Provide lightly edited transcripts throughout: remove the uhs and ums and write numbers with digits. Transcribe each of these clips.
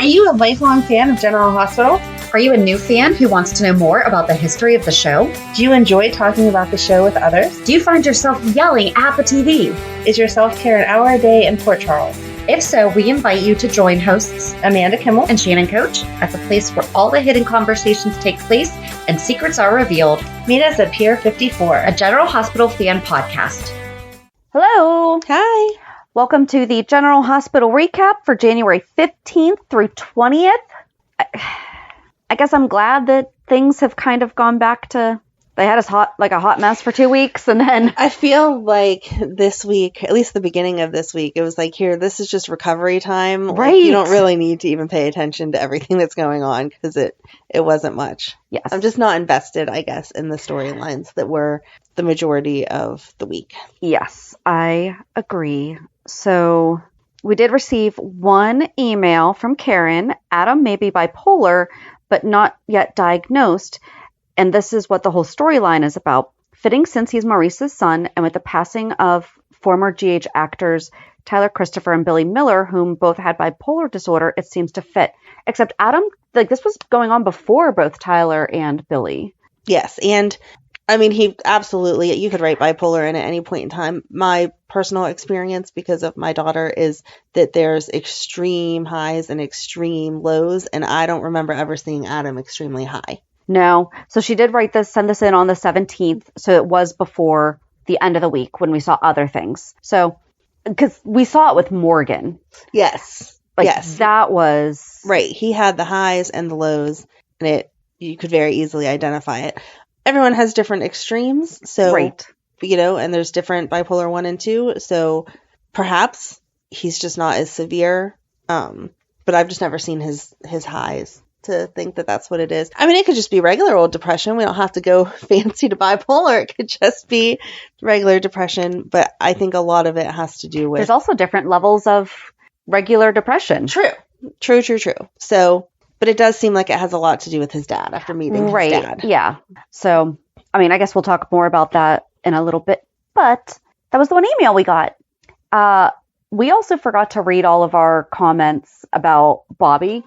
Are you a lifelong fan of General Hospital? Are you a new fan who wants to know more about the history of the show? Do you enjoy talking about the show with others? Do you find yourself yelling at the TV? Is your self-care an hour a day in Port Charles? If so, we invite you to join hosts Amanda Kimmel and Shannon Coach at the place where all the hidden conversations take place and secrets are revealed. Meet us at Pier 54, a General Hospital fan podcast. Hello. Hi. Welcome to the General Hospital recap for January 15th through 20th. I guess I'm glad that things have kind of gone back to, they had us like a hot mess for 2 weeks, and then I feel like this week, at least the beginning of this week, it was like, here, this is just recovery time. Right. Like, you don't really need to even pay attention to everything that's going on because it wasn't much. Yes. I'm just not invested, I guess, in the storylines that were the majority of the week. Yes, I agree. So we did receive one email from Karen. Adam may be bipolar, but not yet diagnosed. And this is what the whole storyline is about. Fitting since he's Maurice's son, and with the passing of former GH actors Tyler Christopher and Billy Miller, whom both had bipolar disorder, it seems to fit. Except Adam, like, this was going on before both Tyler and Billy. Yes, and I mean, he absolutely, you could write bipolar in at any point in time. My personal experience, because of my daughter, is that there's extreme highs and extreme lows, and I don't remember ever seeing Adam extremely high. No. So she did send this in on the 17th. So it was before the end of the week when we saw other things. So, because we saw it with Morgan. Yes. Yes. That was... Right. He had the highs and the lows, and you could very easily identify it. Everyone has different extremes. So, right. You know, and there's different bipolar 1 and 2. So perhaps he's just not as severe. But I've just never seen his highs to think that that's what it is. I mean, it could just be regular old depression. We don't have to go fancy to bipolar. It could just be regular depression. But I think a lot of it has to do with... There's also different levels of regular depression. True. So, but it does seem like it has a lot to do with his dad after meeting his dad. Yeah. So, I mean, I guess we'll talk more about that in a little bit. But that was the one email we got. We also forgot to read all of our comments about Bobby.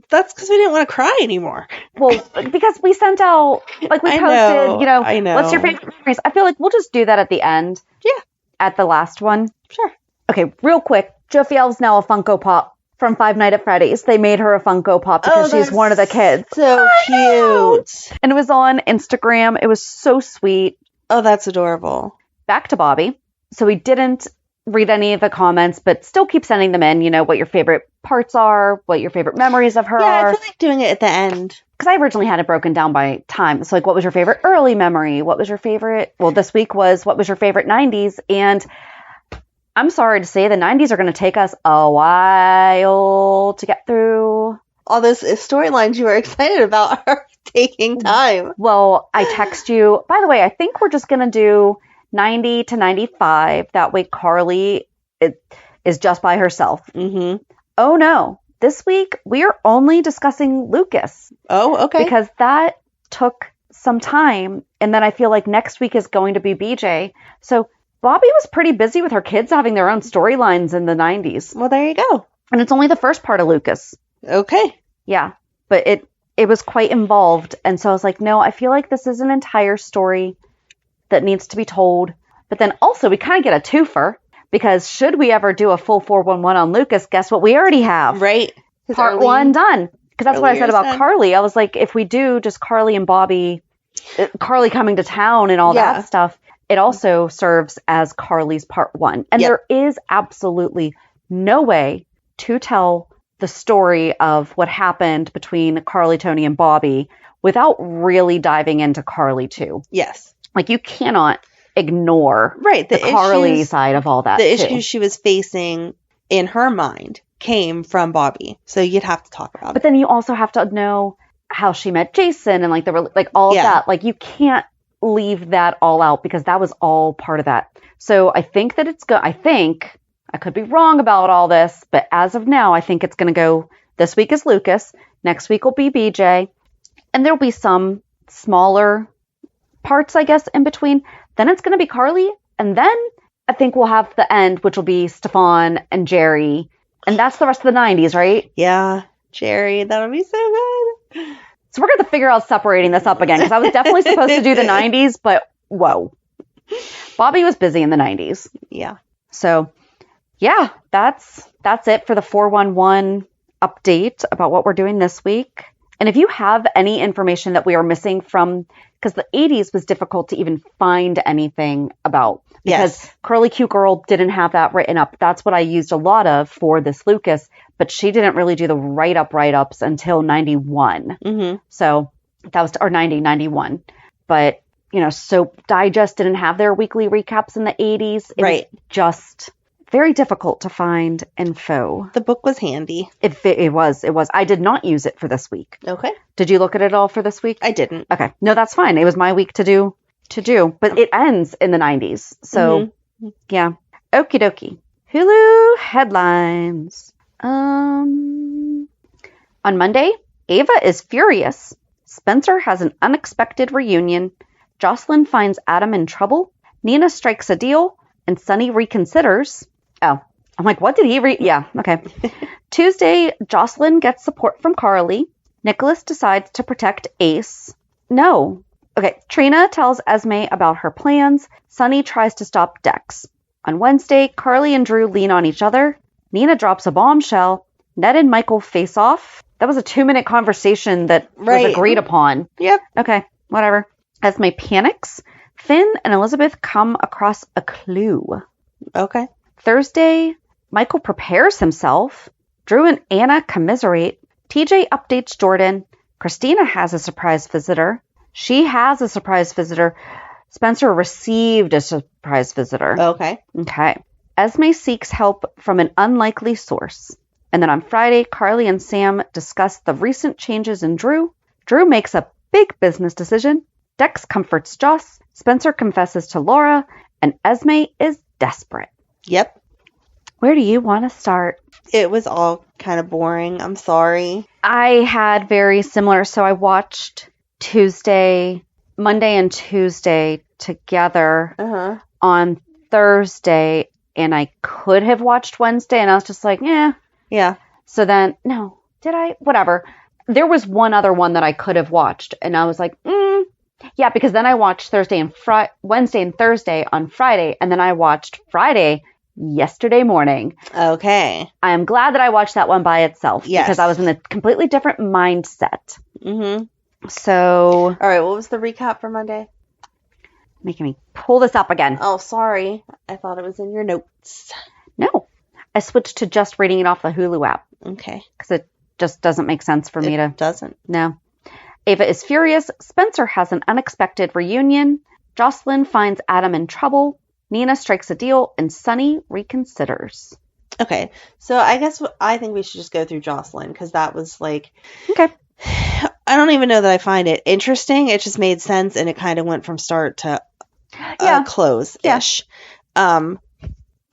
That's because we didn't want to cry anymore. Well, because we sent out, like, we posted, I know. What's your favorite memories? I feel like we'll just do that at the end. Yeah. At the last one. Sure. Okay, real quick. Jofi Elle's now a Funko Pop from Five Nights at Freddy's. They made her a Funko Pop because she's one of the kids. So cute. And it was on Instagram. It was so sweet. Oh, that's adorable. Back to Bobby. So we didn't read any of the comments, but still keep sending them in, what your favorite parts are, what your favorite memories of her are. I feel like doing it at the end. Because I originally had it broken down by time. So, like, what was your favorite early memory? What was your favorite? Well, this week was, what was your favorite 90s? And I'm sorry to say, the 90s are going to take us a while to get through. All those storylines you were excited about are taking time. Well, I text you. By the way, I think we're just going to do 90 to 95. That way Carly is just by herself. Mm-hmm. Oh, no. This week, we are only discussing Lucas. Oh, okay. Because that took some time. And then I feel like next week is going to be BJ. So Bobby was pretty busy with her kids having their own storylines in the 90s. Well, there you go. And it's only the first part of Lucas. Okay. Yeah. But it was quite involved. And so I was like, no, I feel like this is an entire story that needs to be told. But then also we kind of get a twofer, because should we ever do a full 411 on Lucas, guess what we already have? Right. Part 1 done. Because that's what I said about Carly. I was like, if we do just Carly and Bobby, Carly coming to town and all that stuff, it also serves as Carly's part 1. And there is absolutely no way to tell the story of what happened between Carly, Tony, and Bobby without really diving into Carly too. Yes. Like, you cannot ignore the Carly side of all that. The issues she was facing in her mind came from Bobby. So you'd have to talk about it. But then you also have to know how she met Jason and like all of that. Like, you can't leave that all out because that was all part of that. So I think that I could be wrong about all this, but as of now, I think it's going to go, this week is Lucas, next week will be BJ, and there'll be some smaller parts, I guess, in between. Then it's going to be Carly, and then I think we'll have the end, which will be Stefan and Jerry, and that's the rest of the 90s, right? Yeah. Jerry. That would be so good. So we're going to figure out separating this up again because I was definitely supposed to do the 90s, but whoa. Bobby was busy in the 90s. Yeah. So, yeah, that's it for the 411 update about what we're doing this week. And if you have any information that we are missing from, because the 80s was difficult to even find anything about, because Curly Cute Girl didn't have that written up. That's what I used a lot of for this Lucas, but she didn't really do the write-ups until 91. Mm-hmm. So that was, or 91. But, Soap Digest didn't have their weekly recaps in the 80s. It was just very difficult to find info. The book was handy. It was. I did not use it for this week. Okay. Did you look at it all for this week? I didn't. Okay. No, that's fine. It was my week to do. But it ends in the 90s. So, yeah. Okie dokie. Hulu headlines. On Monday, Ava is furious. Spencer has an unexpected reunion. Jocelyn finds Adam in trouble. Nina strikes a deal. And Sonny reconsiders. Oh, I'm like, what did he Yeah, okay. Tuesday, Jocelyn gets support from Carly. Nikolas decides to protect Ace. No. Okay, Trina tells Esme about her plans. Sonny tries to stop Dex. On Wednesday, Carly and Drew lean on each other. Nina drops a bombshell. Ned and Michael face off. That was a 2-minute conversation that was agreed upon. Yep. Okay, whatever. Esme panics. Finn and Elizabeth come across a clue. Okay. Thursday, Michael prepares himself. Drew and Anna commiserate. TJ updates Jordan. Kristina has a surprise visitor. She has a surprise visitor. Spencer received a surprise visitor. Okay. Okay. Esme seeks help from an unlikely source. And then on Friday, Carly and Sam discuss the recent changes in Drew. Drew makes a big business decision. Dex comforts Joss. Spencer confesses to Laura. And Esme is desperate. Yep. Where do you want to start? It was all kind of boring. I'm sorry. I had very similar. So I watched Monday and Tuesday together on Thursday. And I could have watched Wednesday. And I was just like, Yeah. So then, no, did I? Whatever. There was one other one that I could have watched. And I was like, yeah, because then I watched Wednesday and Thursday on Friday. And then I watched Friday yesterday morning. Okay. I am glad that I watched that one by itself. Yes. Because I was in a completely different mindset. Mm-hmm. So. All right. What was the recap for Monday? Making me pull this up again. Oh, sorry. I thought it was in your notes. No. I switched to just reading it off the Hulu app. Okay. Because it just doesn't make sense for me to. It doesn't. No. Ava is furious. Spencer has an unexpected reunion. Jocelyn finds Adam in trouble. Nina strikes a deal. And Sonny reconsiders. Okay. So I guess I think we should just go through Jocelyn because that was like. Okay. I don't even know that I find it interesting. It just made sense and it kind of went from start to close-ish. Yeah.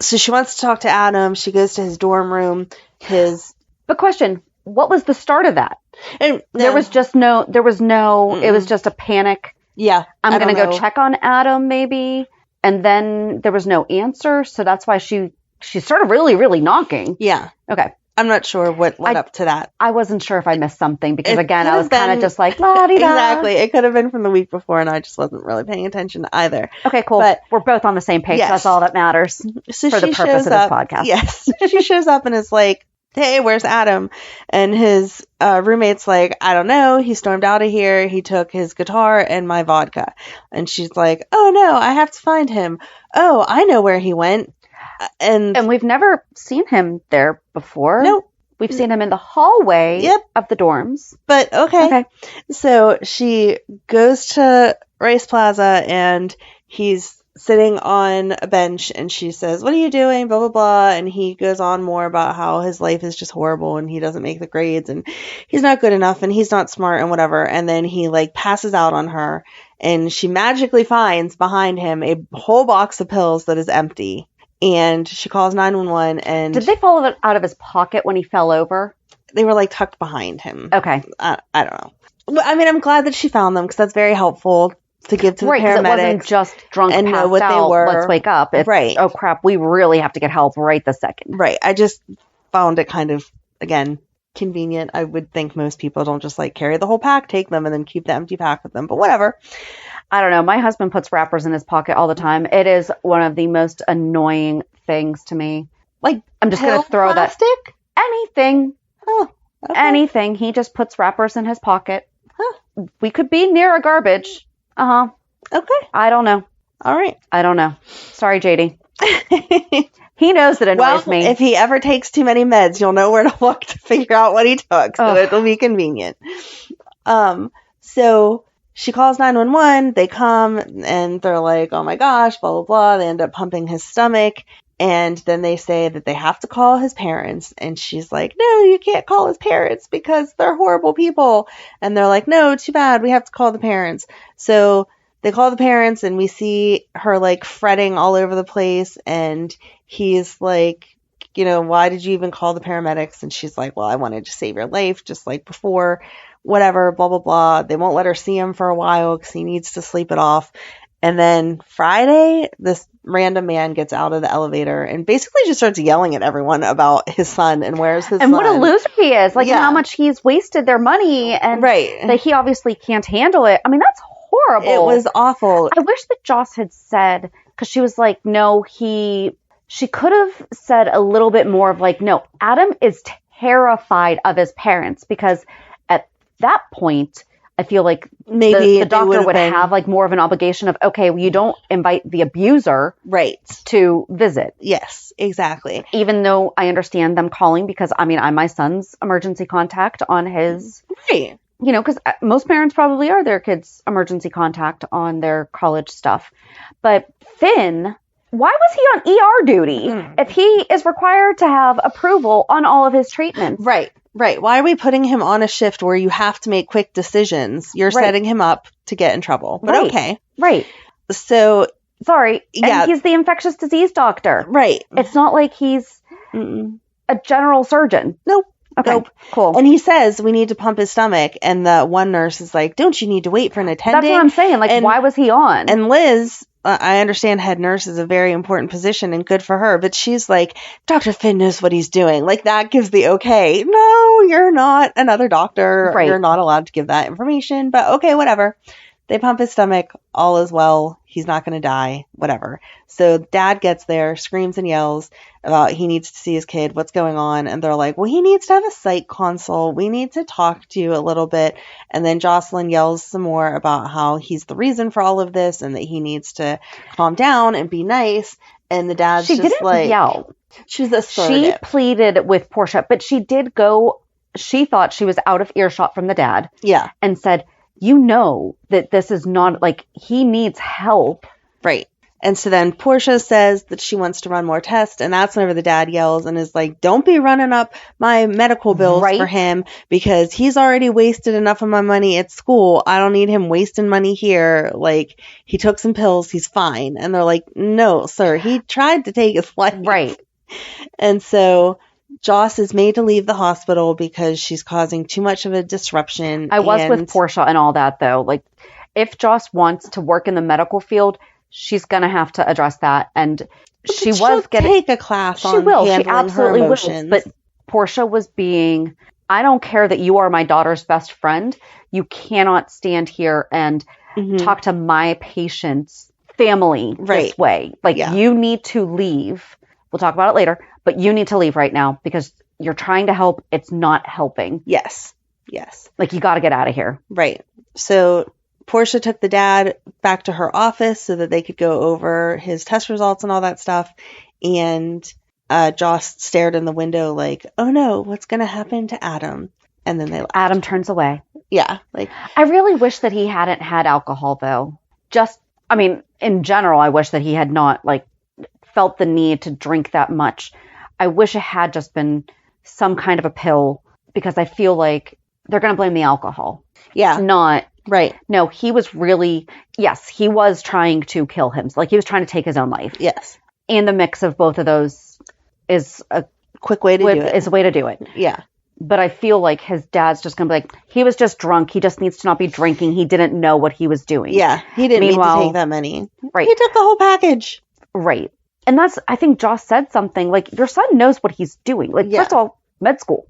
So she wants to talk to Adam. She goes to his dorm room. But question, what was the start of that? There was no, it was just a panic. Yeah. I'm going to go check on Adam maybe. And then there was no answer. So that's why she started really, really knocking. Yeah. Okay. I'm not sure what led up to that. I wasn't sure if I missed something because, again, I was been, kind of just like, la-di-da. Exactly. It could have been from the week before, and I just wasn't really paying attention either. Okay, cool. But we're both on the same page. Yes. That's all that matters so for the purpose of this podcast. Yes. She shows up and is like, hey, where's Adam? And his roommate's like, I don't know. He stormed out of here. He took his guitar and my vodka. And she's like, oh, no, I have to find him. Oh, I know where he went. And we've never seen him there before. Nope. We've seen him in the hallway of the dorms. But okay. So she goes to Rice Plaza and he's sitting on a bench and she says, what are you doing? Blah, blah, blah. And he goes on more about how his life is just horrible and he doesn't make the grades and he's not good enough and he's not smart and whatever. And then he like passes out on her and she magically finds behind him a whole box of pills that is empty. And she calls 911 and... Did they fall out of his pocket when he fell over? They were like tucked behind him. Okay. I don't know. I mean, I'm glad that she found them because that's very helpful to give to the paramedics. It wasn't just drunk and know what out, they were. Let's wake up. It's, right. Oh, crap. We really have to get help right this second. Right. I just found it kind of, again, convenient. I would think most people don't just like carry the whole pack, take them, and then keep the empty pack with them. But whatever. I don't know. My husband puts wrappers in his pocket all the time. It is one of the most annoying things to me. Like, I'm just going to throw plastic? anything. Oh, okay. Anything. He just puts wrappers in his pocket. Huh. We could be near a garbage. Okay. I don't know. All right. I don't know. Sorry, JD. He knows that annoys me. If he ever takes too many meds, you'll know where to look to figure out what he took. So it'll be convenient. So she calls 911. They come and they're like, oh my gosh, blah, blah, blah. They end up pumping his stomach. And then they say that they have to call his parents. And she's like, no, you can't call his parents because they're horrible people. And they're like, no, too bad. We have to call the parents. So they call the parents and we see her like fretting all over the place. And he's like, you know, why did you even call the paramedics? And she's like, well, I wanted to save your life just like before, whatever, blah, blah, blah. They won't let her see him for a while because he needs to sleep it off. And then Friday, this random man gets out of the elevator and basically just starts yelling at everyone about his son and where's his son. And what a loser he is. Like, how much he's wasted their money and that he obviously can't handle it. I mean, that's horrible. It was awful. I wish that Joss had said, because she was like, no, she could have said a little bit more of like, no, Adam is terrified of his parents, because at that point, I feel like maybe the doctor would have like more of an obligation of, okay, well, you don't invite the abuser to visit. Yes, exactly. Even though I understand them calling, because I mean, I'm my son's emergency contact on his, you know, because most parents probably are their kids' emergency contact on their college stuff. But Finn, why was he on ER duty if he is required to have approval on all of his treatments? Right. Why are we putting him on a shift where you have to make quick decisions? You're setting him up to get in trouble. But okay. Right. So. Sorry. And he's the infectious disease doctor. Right. It's not like he's a general surgeon. Nope. Okay. Nope. Cool. And he says we need to pump his stomach. And the one nurse is like, don't you need to wait for an attendant? That's what I'm saying. Like, why was he on? And Liz, I understand head nurse is a very important position and good for her, but she's like, Dr. Finn knows what he's doing. Like, that gives the okay. No, you're not another doctor. Right. You're not allowed to give that information, but okay, whatever. They pump his stomach. All is well. He's not going to die. Whatever. So dad gets there, screams and yells about he needs to see his kid. What's going on? And they're like, well, he needs to have a psych consult. We need to talk to you a little bit. And then Jocelyn yells some more about how he's the reason for all of this and that he needs to calm down and be nice. And the dad's she just didn't like, yell. She's assertive. She pleaded with Portia, but she did go, she thought she was out of earshot from the dad. Yeah. And said, you know that this is not, like, he needs help. Right. And so then Portia says that she wants to run more tests, and that's whenever the dad yells and is like, don't be running up my medical bills for him because he's already wasted enough of my money at school. I don't need him wasting money here. Like, he took some pills. He's fine. And they're like, no, sir, he tried to take his life. Right. And so Joss is made to leave the hospital because she's causing too much of a disruption. I was with Portia and all that, though. Like, if Joss wants to work in the medical field, she's going to have to address that. And she was getting take a class on handling she absolutely her emotions. will. But Portia was being, I don't care that you are my daughter's best friend. You cannot stand here and talk to my patient's family this way. Like, you need to leave. We'll talk about it later, but you need to leave right now because you're trying to help. It's not helping. Yes. Like, you got to get out of here. Right. So Portia took the dad back to her office so that they could go over his test results and all that stuff. And Joss stared in the window like, oh no, what's going to happen to Adam? And then they left. Adam turns away. Yeah. Like, I really wish that he hadn't had alcohol, though. I mean, in general, I wish that he had not, like, felt the need to drink that much. I wish it had just been some kind of a pill, because I feel like they're going to blame the alcohol. Yeah. Not right. No, he was really, yes, he was trying to kill him. Like, he was trying to take his own life. Yes. And the mix of both of those is a quick way to do it. Is a way to do it. Yeah. But I feel like his dad's just going to be like, he was just drunk. He just needs to not be drinking. He didn't know what he was doing. Yeah. He didn't need to take that many. Right. He took the whole package. Right. And that's, I think Joss said something like, your son knows what he's doing. Like, first of all, med school.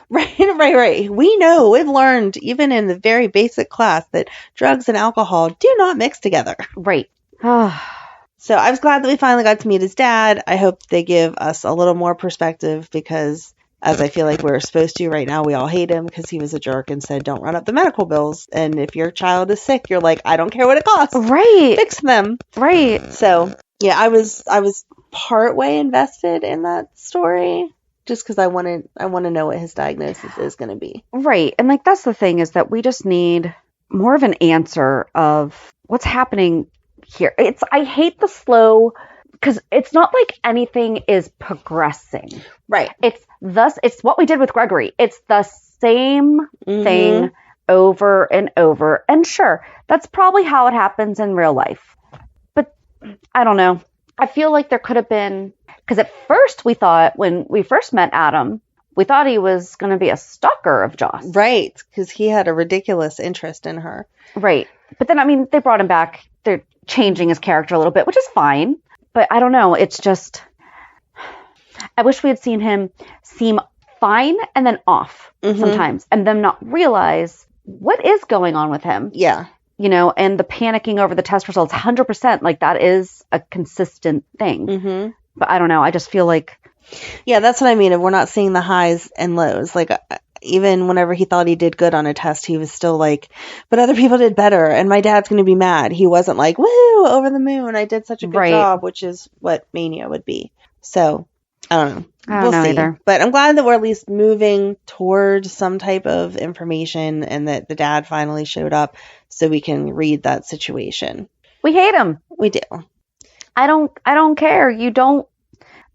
Right. We know, we've learned, even in the very basic class, that drugs and alcohol do not mix together. Right. So I was glad that we finally got to meet his dad. I hope they give us a little more perspective because, as I feel like we're supposed to right now, we all hate him because he was a jerk and said, don't run up the medical bills. And if your child is sick, you're like, I don't care what it costs. Right. Fix them. Right. So, yeah, I was partway invested in that story just because I want to know what his diagnosis is going to be. Right. And like, that's the thing, is that we just need more of an answer of what's happening here. I hate the slow, because it's not like anything is progressing. Right. It's what we did with Gregory. It's the same thing over and over. And sure, that's probably how it happens in real life. But I don't know. I feel like there could have been, because at first we thought, when we first met Adam, we thought he was going to be a stalker of Joss. Right. Because he had a ridiculous interest in her. Right. But then, I mean, they brought him back. They're changing his character a little bit, which is fine. But I don't know. It's just, I wish we had seen him seem fine and then off sometimes, and them not realize what is going on with him. Yeah. You know, and the panicking over the test results, 100%, like that is a consistent thing. Mm-hmm. But I don't know. I just feel like. Yeah, that's what I mean. If we're not seeing the highs and lows, like even whenever he thought he did good on a test, he was still like, but other people did better and my dad's going to be mad. He wasn't like, woo, over the moon, I did such a good job, which is what mania would be. So, I don't know. We'll see. Either. But I'm glad that we're at least moving towards some type of information and that the dad finally showed up so we can read that situation. We hate him. We do. I don't care. You don't.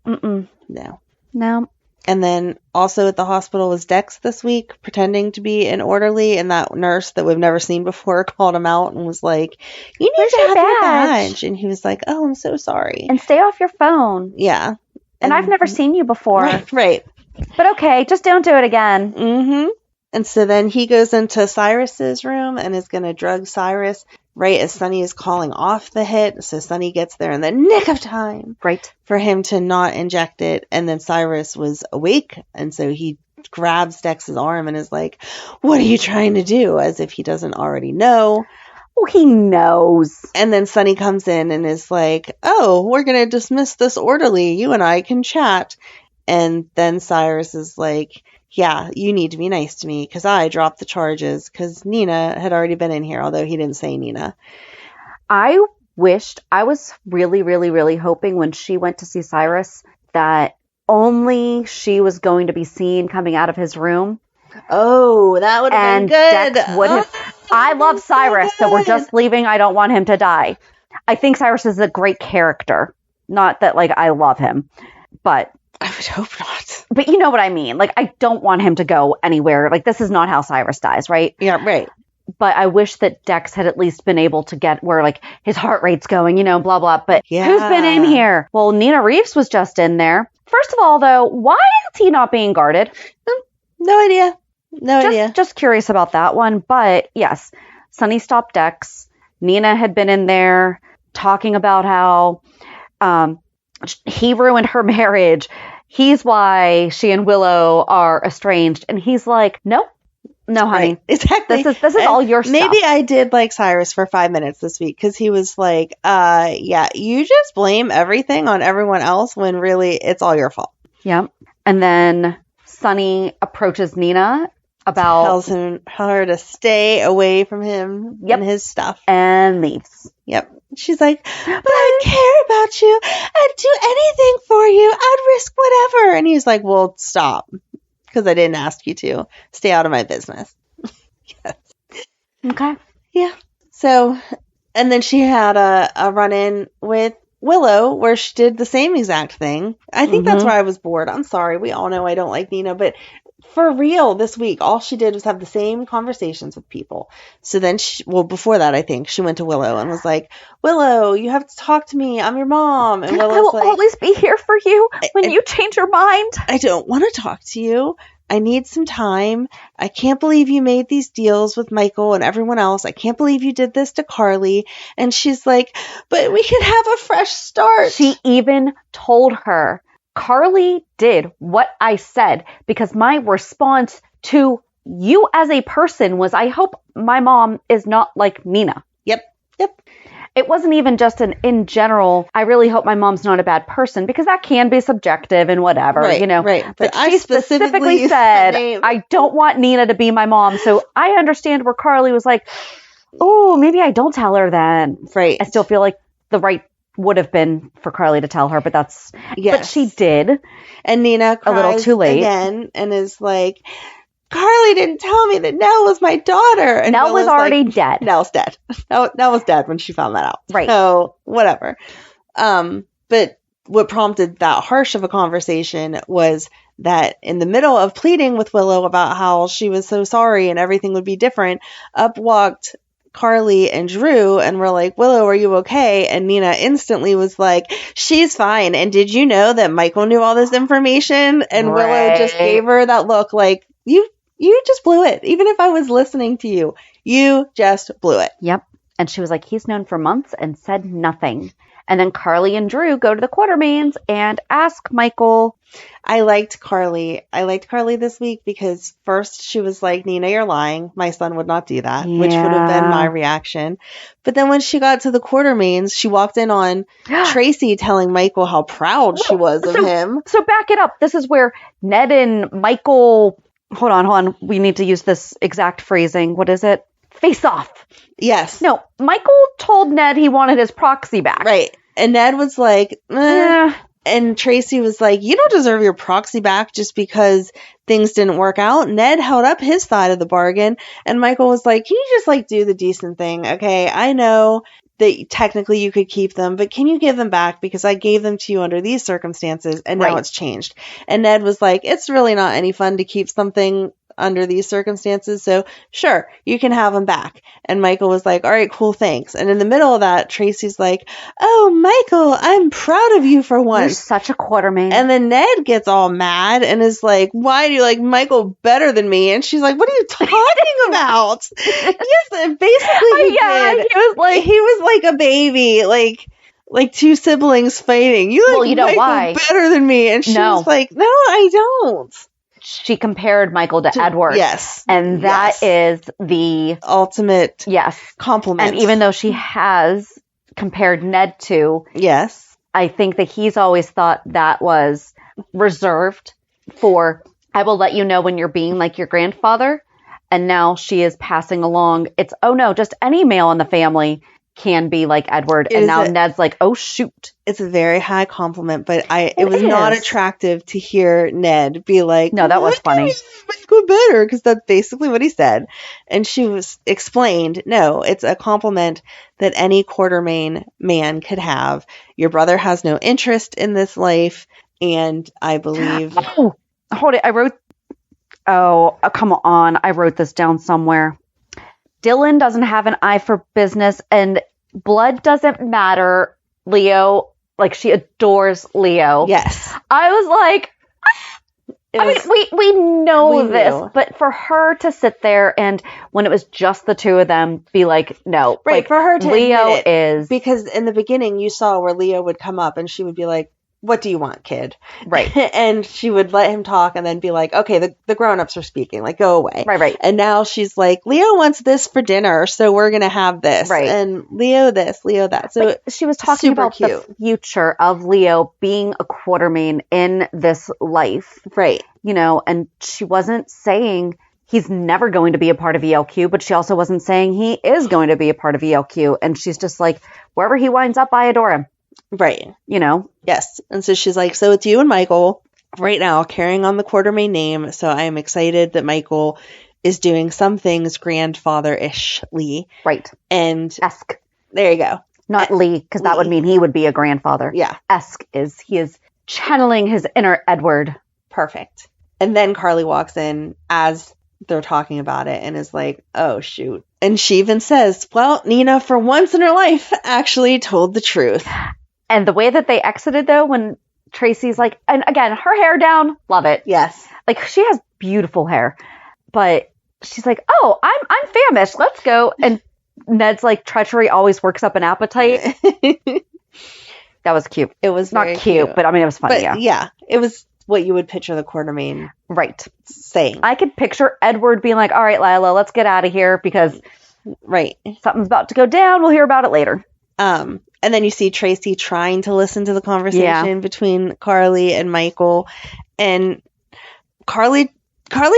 No. And then also at the hospital was Dex this week, pretending to be an orderly, and that nurse that we've never seen before called him out and was like, you need to have your badge. And he was like, oh, I'm so sorry. And stay off your phone. Yeah. And I've never seen you before. Right. But okay, just don't do it again. Mm-hmm. And so then he goes into Cyrus's room and is going to drug Cyrus right as Sonny is calling off the hit. So Sonny gets there in the nick of time. Right. For him to not inject it. And then Cyrus was awake. And so he grabs Dex's arm and is like, what are you trying to do? As if he doesn't already know. Oh, he knows. And then Sonny comes in and is like, oh, we're going to dismiss this orderly. You and I can chat. And then Cyrus is like, yeah, you need to be nice to me because I dropped the charges because Nina had already been in here, although he didn't say Nina. I was really, really, really hoping when she went to see Cyrus that only she was going to be seen coming out of his room. Oh, that would have been good. Dex would have. I love Cyrus, so we're just leaving. I don't want him to die. I think Cyrus is a great character. Not that, like, I love him, but I would hope not. But you know what I mean? Like, I don't want him to go anywhere. Like, this is not how Cyrus dies, right? Yeah, right. But I wish that Dex had at least been able to get where, like, his heart rate's going, you know, blah, blah. But Who's been in here? Well, Nina Reeves was just in there. First of all, though, why is he not being guarded? No idea. No idea. Just curious about that one. But, yes, Sonny stopped Dex. Nina had been in there talking about how he ruined her marriage. He's why she and Willow are estranged. And he's like, no, honey. Right. Exactly. This is all your stuff. Maybe I did like Cyrus for 5 minutes this week because he was like, yeah, you just blame everything on everyone else when really it's all your fault. Yep. And then Sonny approaches Nina about... tells her to stay away from him and his stuff. And leaves. Yep. She's like, but I care about you. I'd do anything for you. I'd risk whatever. And he's like, well, stop. Because I didn't ask you to. Stay out of my business. Yes. Okay. Yeah. So, and then she had a run-in with Willow where she did the same exact thing. I think that's why I was bored. I'm sorry. We all know I don't like Nina, but for real this week, all she did was have the same conversations with people. So then before that, I think she went to Willow and was like, Willow, you have to talk to me. I'm your mom. And Willow's I will always be here for you when you change your mind. I don't want to talk to you. I need some time. I can't believe you made these deals with Michael and everyone else. I can't believe you did this to Carly. And she's like, but we could have a fresh start. She even told her Carly did what I said because my response to you as a person was, I hope my mom is not like Nina. Yep. It wasn't even just an in general, I really hope my mom's not a bad person, because that can be subjective and whatever, Right, you know. right. But I she specifically specifically said, name. I don't want Nina to be my mom. So I understand where Carly was like, oh, maybe I don't tell her then. Right. I still feel like the right would have been for Carly to tell her, but that's, but she did. And Nina cries a little too late again and is like, Carly didn't tell me that Nell was my daughter. And Nell was already dead. Nell's dead. Nell was dead when she found that out. Right. So whatever. But what prompted that harsh of a conversation was that in the middle of pleading with Willow about how she was so sorry and everything would be different, up walked Carly and Drew and were like, Willow, are you okay? And Nina instantly was like, she's fine. And did you know that Michael knew all this information? And Willow just gave her that look like, you just blew it. Even if I was listening to you, you just blew it. Yep. And she was like, he's known for months and said nothing. And then Carly and Drew go to the Quartermains and ask Michael. I liked Carly this week because first she was like, Nina, you're lying. My son would not do that, which would have been my reaction. But then when she got to the Quartermains, she walked in on Tracy telling Michael how proud she was of him. So back it up. This is where Ned and Michael, hold on. We need to use this exact phrasing. What is it? Face off. Yes. No, Michael told Ned he wanted his proxy back. Right. And Ned was like, And Tracy was like, you don't deserve your proxy back just because things didn't work out. Ned held up his side of the bargain. And Michael was like, can you just like do the decent thing? Okay, I know that technically you could keep them, but can you give them back? Because I gave them to you under these circumstances and now it's changed. And Ned was like, it's really not any fun to keep something under these circumstances. So sure, you can have them back. And Michael was like, all right, cool, thanks. And in the middle of that, Tracy's like, oh, Michael, I'm proud of you for once. You're such a Quartermain. And then Ned gets all mad and is like, why do you like Michael better than me? And she's like, what are you talking about? Yes, basically he did. He was like a baby, like two siblings fighting. You like Michael why? Better than me. And she was like, no, I don't. She compared Michael to Edward. Yes. And that is the ultimate compliment. And even though she has compared Ned to, I think that he's always thought that was reserved for, I will let you know when you're being like your grandfather. And now she is passing along. It's, oh no, just any male in the family can be like Edward. And now Ned's like, oh shoot. It's a very high compliment, but it was not attractive to hear Ned be like, no, that was funny. Go better, because that's basically what he said. And she was explained, no, it's a compliment that any Quartermain man could have. Your brother has no interest in this life, and I believe. Oh, hold it. I wrote. Oh, come on. I wrote this down somewhere. Dylan doesn't have an eye for business, and blood doesn't matter. Leo, like, she adores Leo. Yes. I was like, we know this, but for her to sit there and when it was just the two of them, be like, no. Right, like, for her to Leo admit it, is. Because in the beginning, you saw where Leo would come up and she would be like, what do you want, kid? Right. And she would let him talk and then be like, okay, the grown-ups are speaking, like, go away. Right. And now she's like, Leo wants this for dinner, so we're going to have this. Right. And Leo this, Leo that. So like, she was talking about the future of Leo being a Quartermain in this life. Right. You know, and she wasn't saying he's never going to be a part of ELQ, but she also wasn't saying he is going to be a part of ELQ. And she's just like, wherever he winds up, I adore him. Right. You know? Yes. And so she's like, so it's you and Michael right now carrying on the Quartermain name. So I am excited that Michael is doing some things grandfather-ishly. Right. And esque. There you go. Not Lee, because that would mean he would be a grandfather. Yeah. Esque he is channeling his inner Edward. Perfect. And then Carly walks in as they're talking about it and is like, oh, shoot. And she even says, well, Nina, for once in her life, actually told the truth. And the way that they exited, though, when Tracy's like, and again, her hair down, love it. Yes. Like, she has beautiful hair. But she's like, oh, I'm famished. Let's go. And Ned's like, treachery always works up an appetite. That was cute. It was not cute, but I mean, it was funny. But yeah, it was what you would picture the Quartermaine Right. saying. I could picture Edward being like, all right, Lila, let's get out of here because Right. something's about to go down. We'll hear about it later. And then you see Tracy trying to listen to the conversation between Carly and Michael. And Carly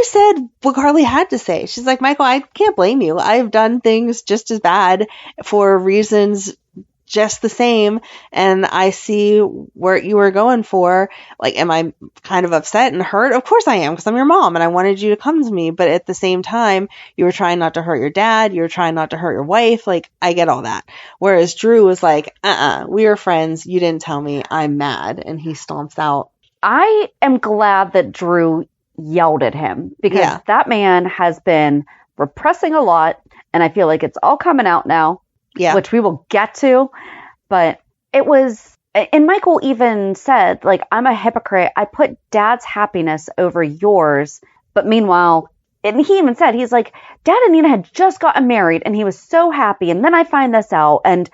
said what Carly had to say. She's like, Michael, I can't blame you. I've done things just as bad for reasons just the same, and I see where you were going for. Like, am I kind of upset and hurt? Of course I am, because I'm your mom and I wanted you to come to me, but at the same time, you were trying not to hurt your dad, you were trying not to hurt your wife. Like, I get all that. Whereas Drew was like, we were friends, you didn't tell me, I'm mad, and he stomps out. I am glad that Drew yelled at him, because that man has been repressing a lot, and I feel like it's all coming out now. Yeah. Which we will get to, but it was, and Michael even said, like, I'm a hypocrite. I put dad's happiness over yours. But meanwhile, and he even said, he's like, Dad and Nina had just gotten married and he was so happy. And then I find this out and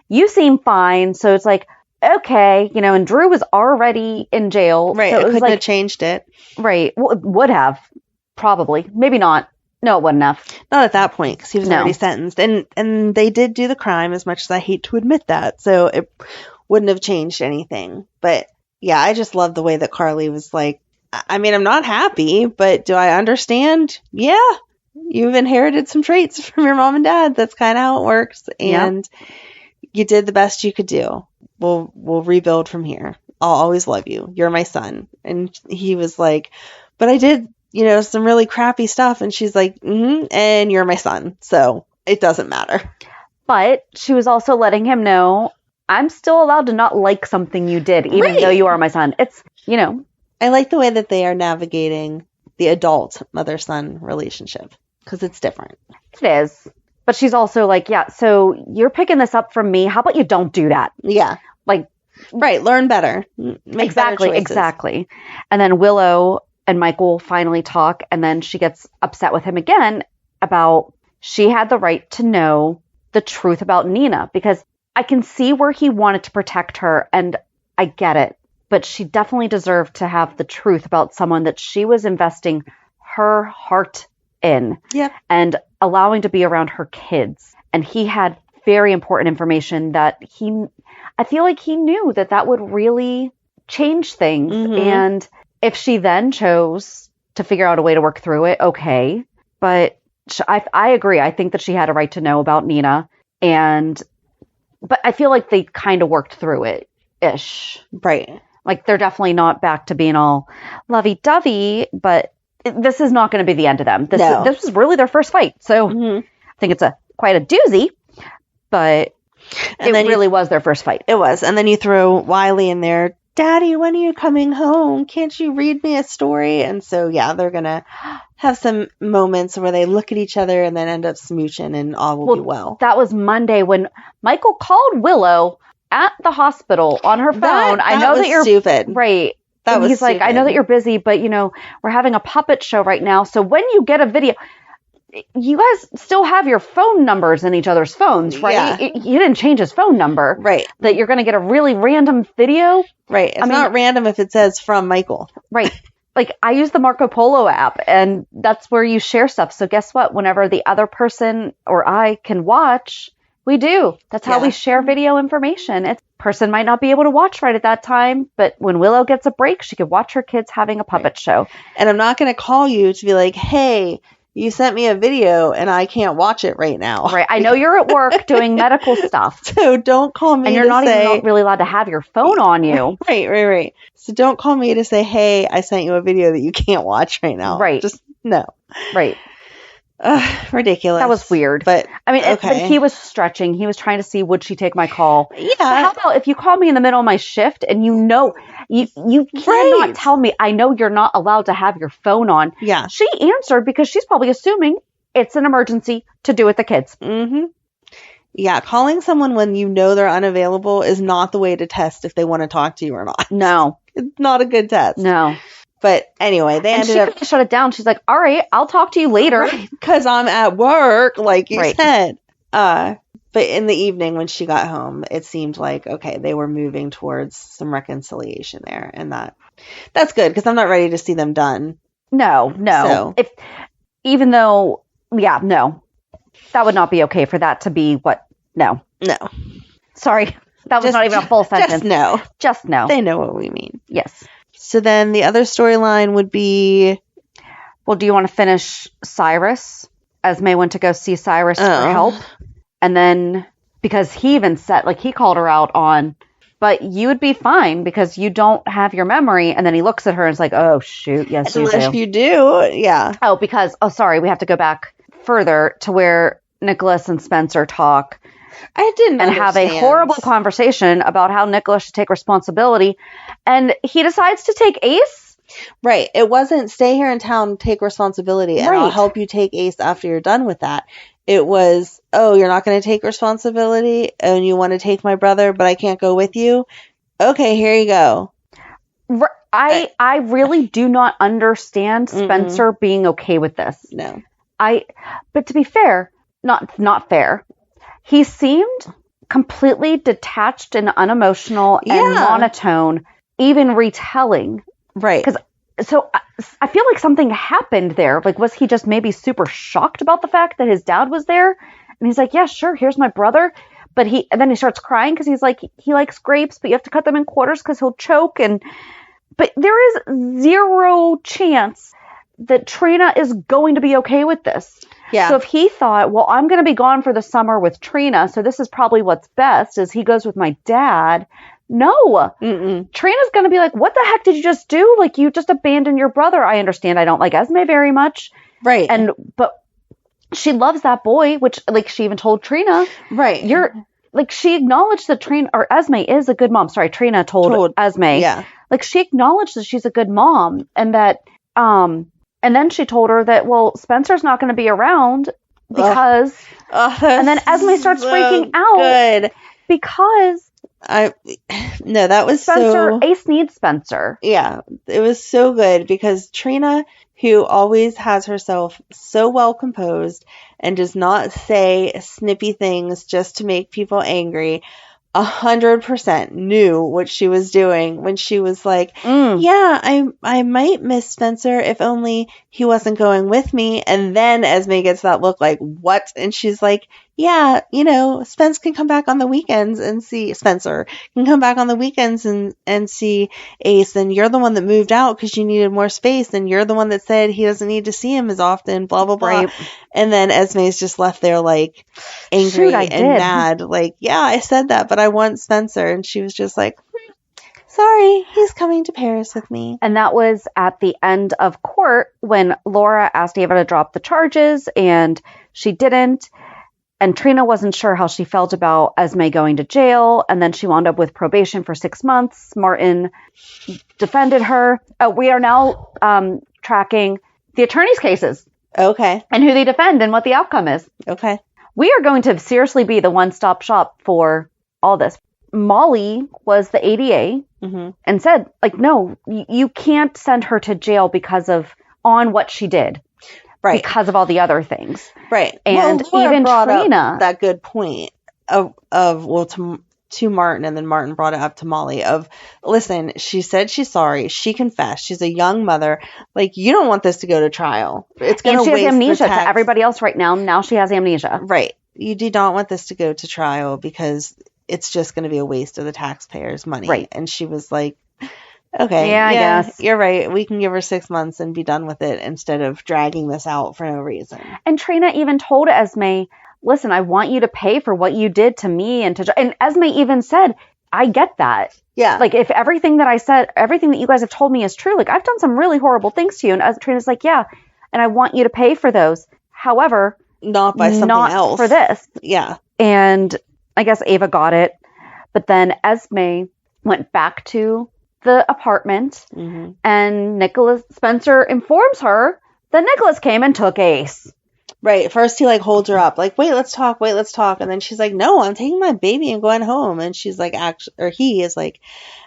you seem fine. So it's like, okay, and Drew was already in jail. Right. So it I was couldn't like, have changed it. Right. Well, it would have. Probably. Maybe not. No, it wouldn't have. Not at that point, because he was already sentenced. And they did do the crime, as much as I hate to admit that. So it wouldn't have changed anything. But yeah, I just love the way that Carly was like, I mean, I'm not happy, but do I understand? Yeah, you've inherited some traits from your mom and dad. That's kind of how it works. And you did the best you could do. We'll rebuild from here. I'll always love you. You're my son. And he was like, but I did some really crappy stuff. And she's like, and you're my son. So it doesn't matter. But she was also letting him know, I'm still allowed to not like something you did, even though you are my son. It's, I like the way that they are navigating the adult mother-son relationship, because it's different. It is. But she's also like, yeah, so you're picking this up from me. How about you don't do that? Yeah. Like, right. Learn better. Make better choices. Exactly. And then Willow and Michael finally talk, and then she gets upset with him again about she had the right to know the truth about Nina, because I can see where he wanted to protect her, and I get it, but she definitely deserved to have the truth about someone that she was investing her heart in and allowing to be around her kids. And he had very important information that I feel like he knew that would really change things. And if she then chose to figure out a way to work through it, okay. But I agree. I think that she had a right to know about Nina. But I feel like they kind of worked through it-ish. Right. Like, they're definitely not back to being all lovey-dovey, but this is not going to be the end of them. This was really their first fight. So I think it's quite a doozy, but it really was their first fight. It was. And then you throw Wiley in there. Daddy, when are you coming home? Can't you read me a story? And so, they're going to have some moments where they look at each other and then end up smooching, and all will be well. That was Monday when Michael called Willow at the hospital on her phone. I know that you're stupid. Right. He's stupid. Like, I know that you're busy, but we're having a puppet show right now. So when you get a video, you guys still have your phone numbers in each other's phones, right? Yeah. You didn't change his phone number. Right. That you're going to get a really random video. Right. It's not random if it says from Michael. Right. Like, I use the Marco Polo app, and that's where you share stuff. So guess what? Whenever the other person or I can watch, we do. That's how we share video information. A person might not be able to watch right at that time, but when Willow gets a break, she could watch her kids having a puppet show. And I'm not going to call you to be like, hey, you sent me a video and I can't watch it right now. Right. I know you're at work doing medical stuff. So don't call me and you're not even really allowed to have your phone on you. Right. So don't call me to say, hey, I sent you a video that you can't watch right now. Right. Just no. Right. Ridiculous. That was weird. But I mean, but he was stretching. He was trying to see, would she take my call? Yeah. But how about if you call me in the middle of my shift and you cannot tell me, I know you're not allowed to have your phone on. Yeah. She answered because she's probably assuming it's an emergency to do with the kids. Mm-hmm. Yeah. Calling someone when you know they're unavailable is not the way to test if they want to talk to you or not. No. It's not a good test. No. But anyway, they ended up... she shut it down. She's like, all right, I'll talk to you later. Because I'm at work, like you said. But in the evening when she got home, it seemed like, okay, they were moving towards some reconciliation there. And that's good because I'm not ready to see them done. No. So. Even though, no. That would not be okay for that to be what? No. Sorry. That was not even a full sentence. Just no. They know what we mean. Yes. So then the other storyline would be... Well, do you want to finish Cyrus? Esme went to go see Cyrus for help. And then, because he even said, like, he called her out on, but you would be fine because you don't have your memory. And then he looks at her and is like, oh, shoot. Yes, you do. Unless you do. Yeah. Oh, because, sorry. We have to go back further to where Nikolas and Spencer talk. I didn't and have a horrible conversation about how Nikolas should take responsibility. And he decides to take Ace. Right. It wasn't stay here in town, take responsibility, and I'll help you take Ace after you're done with that. It was, oh, you're not going to take responsibility and you want to take my brother, but I can't go with you? Okay, here you go. I really do not understand Spencer being okay with this. No. But to be fair, not fair. He seemed completely detached and unemotional and monotone, even retelling. Right. So I feel like something happened there. Like, was he just maybe super shocked about the fact that his dad was there? And he's like, yeah, sure, here's my brother. But and then he starts crying because he's like, he likes grapes, but you have to cut them in quarters because he'll choke. But there is zero chance that Trina is going to be okay with this. Yeah. So if he thought, well, I'm going to be gone for the summer with Trina, so this is probably what's best, is he goes with my dad. No. Trina's going to be like, what the heck did you just do? Like, you just abandoned your brother. I understand I don't like Esme very much. Right. But she loves that boy, which, like, she even told Trina. Right. She acknowledged that Esme is a good mom. Sorry, Trina told Esme. Yeah. Like, she acknowledged that she's a good mom and that, and then she told her that, well, Spencer's not going to be around because, and then Esme starts freaking out. Good. Because that was Spencer, Ace needs Spencer. Yeah, it was so good because Trina, who always has herself so well composed and does not say snippy things just to make people angry, 100% knew what she was doing when she was like, yeah, I might miss Spencer if only he wasn't going with me. And then Esme gets that look like, what? And she's like, yeah, Spence can come back on the weekends and see Spencer can come back on the weekends and see Ace. And you're the one that moved out because you needed more space. And you're the one that said he doesn't need to see him as often, blah, blah, blah. Right. And then Esme's just left there like angry and mad. Like, yeah, I said that, but I want Spencer. And she was just like, sorry, he's coming to Paris with me. And that was at the end of court when Laura asked Ava to drop the charges and she didn't. And Trina wasn't sure how she felt about Esme going to jail. And then she wound up with probation for 6 months. Martin defended her. We are now tracking the attorney's cases. Okay. And who they defend and what the outcome is. Okay. We are going to seriously be the one-stop shop for all this. Molly was the ADA and said, like, no, you can't send her to jail on what she did. Right. Because of all the other things. Right. And even Trina. That good point to Martin, and then Martin brought it up to Molly of, listen, she said she's sorry. She confessed. She's a young mother. Like, you don't want this to go to trial. It's going to waste. And she has amnesia to everybody else right now. Now she has amnesia. Right. You do not want this to go to trial because it's just going to be a waste of the taxpayers' money. Right. And she was like, okay, I guess. You're right. We can give her 6 months and be done with it instead of dragging this out for no reason. And Trina even told Esme, listen, I want you to pay for what you did to me. And Esme even said, I get that. Yeah. Like, if everything that I said, everything that you guys have told me is true, like, I've done some really horrible things to you. And Trina's like, yeah, and I want you to pay for those. However, not by something else. For this. Yeah. And I guess Ava got it. But then Esme went back to the apartment and Nikolas Spencer informs her that Nikolas came and took Ace. Right. First he like holds her up like, wait, let's talk. And then she's like, no, I'm taking my baby and going home. And she's like, he is like,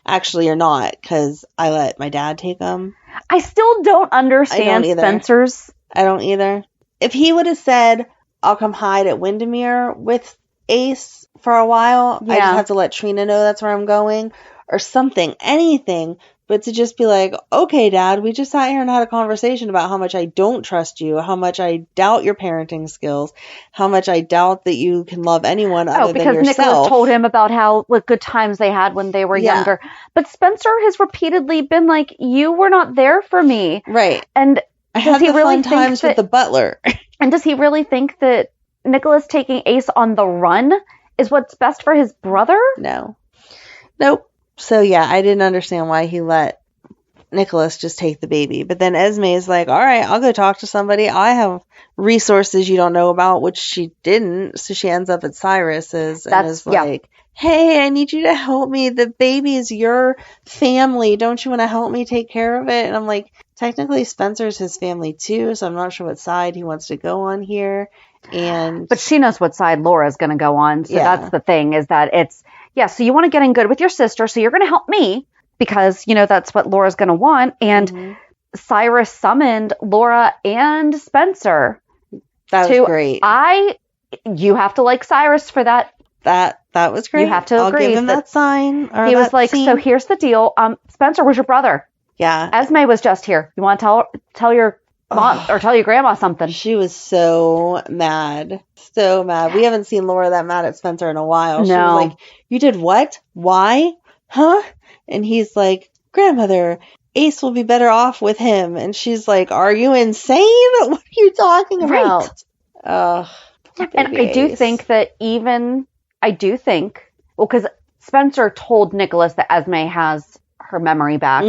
actually you're not, because I let my dad take him. I still don't understand Spencer's. I don't either. If he would have said, I'll come hide at Windermere with Ace for a while. I Yeah. just have to let Trina know that's where I'm going or something, anything. But to just be like, okay, Dad, we just sat here and had a conversation about how much I don't trust you, how much I doubt your parenting skills, how much I doubt that you can love anyone other than because yourself. Nikolas told him about what good times they had when they were Yeah. younger. But Spencer has repeatedly been like, you were not there for me. Right. And I does had he the really fun think times with that, the butler. and does he really think that Nikolas taking Ace on the run is what's best for his brother? No. Nope. So yeah, I didn't understand why he let Nikolas just take the baby. But then Esme is like, all right, I'll go talk to somebody. I have resources you don't know about, which she didn't. So she ends up at Cyrus's and is like, hey, I need you to help me. The baby is your family. Don't you want to help me take care of it? And I'm like, technically Spencer's his family too. So I'm not sure what side he wants to go on here. But she knows what side Laura's going to go on. So Yeah. that's the thing, is that so you want to get in good with your sister. So you're going to help me because, that's what Laura's going to want. And Cyrus summoned Laura and Spencer. That was great. You have to like Cyrus for that. That was great. You have to agree. I'll give him that sign. Or he was that like, scene. so here's the deal. Spencer, where's your brother? Yeah. Esme was just here. You want to tell your mom or tell your grandma something? She was so mad. So mad. We haven't seen Laura that mad at Spencer in a while. She No. was like, you did what? Why? Huh? And he's like, grandmother, Ace will be better off with him. And she's like, are you insane? What are you talking about? Ugh. And I do think that because Spencer told Nikolas that Esme has her memory back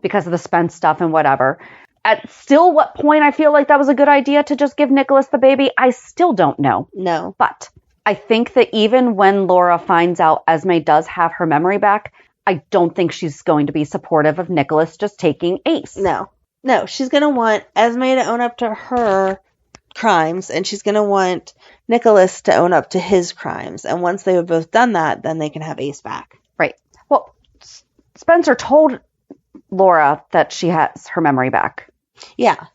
because of the Spence stuff and whatever. At still what point I feel like that was a good idea to just give Nikolas the baby, I still don't know. No. But I think that even when Laura finds out Esme does have her memory back, I don't think she's going to be supportive of Nikolas just taking Ace. No, she's going to want Esme to own up to her crimes, and she's going to want Nikolas to own up to his crimes. And once they have both done that, then they can have Ace back. Right. Well, Spencer told Laura that she has her memory back. Yeah.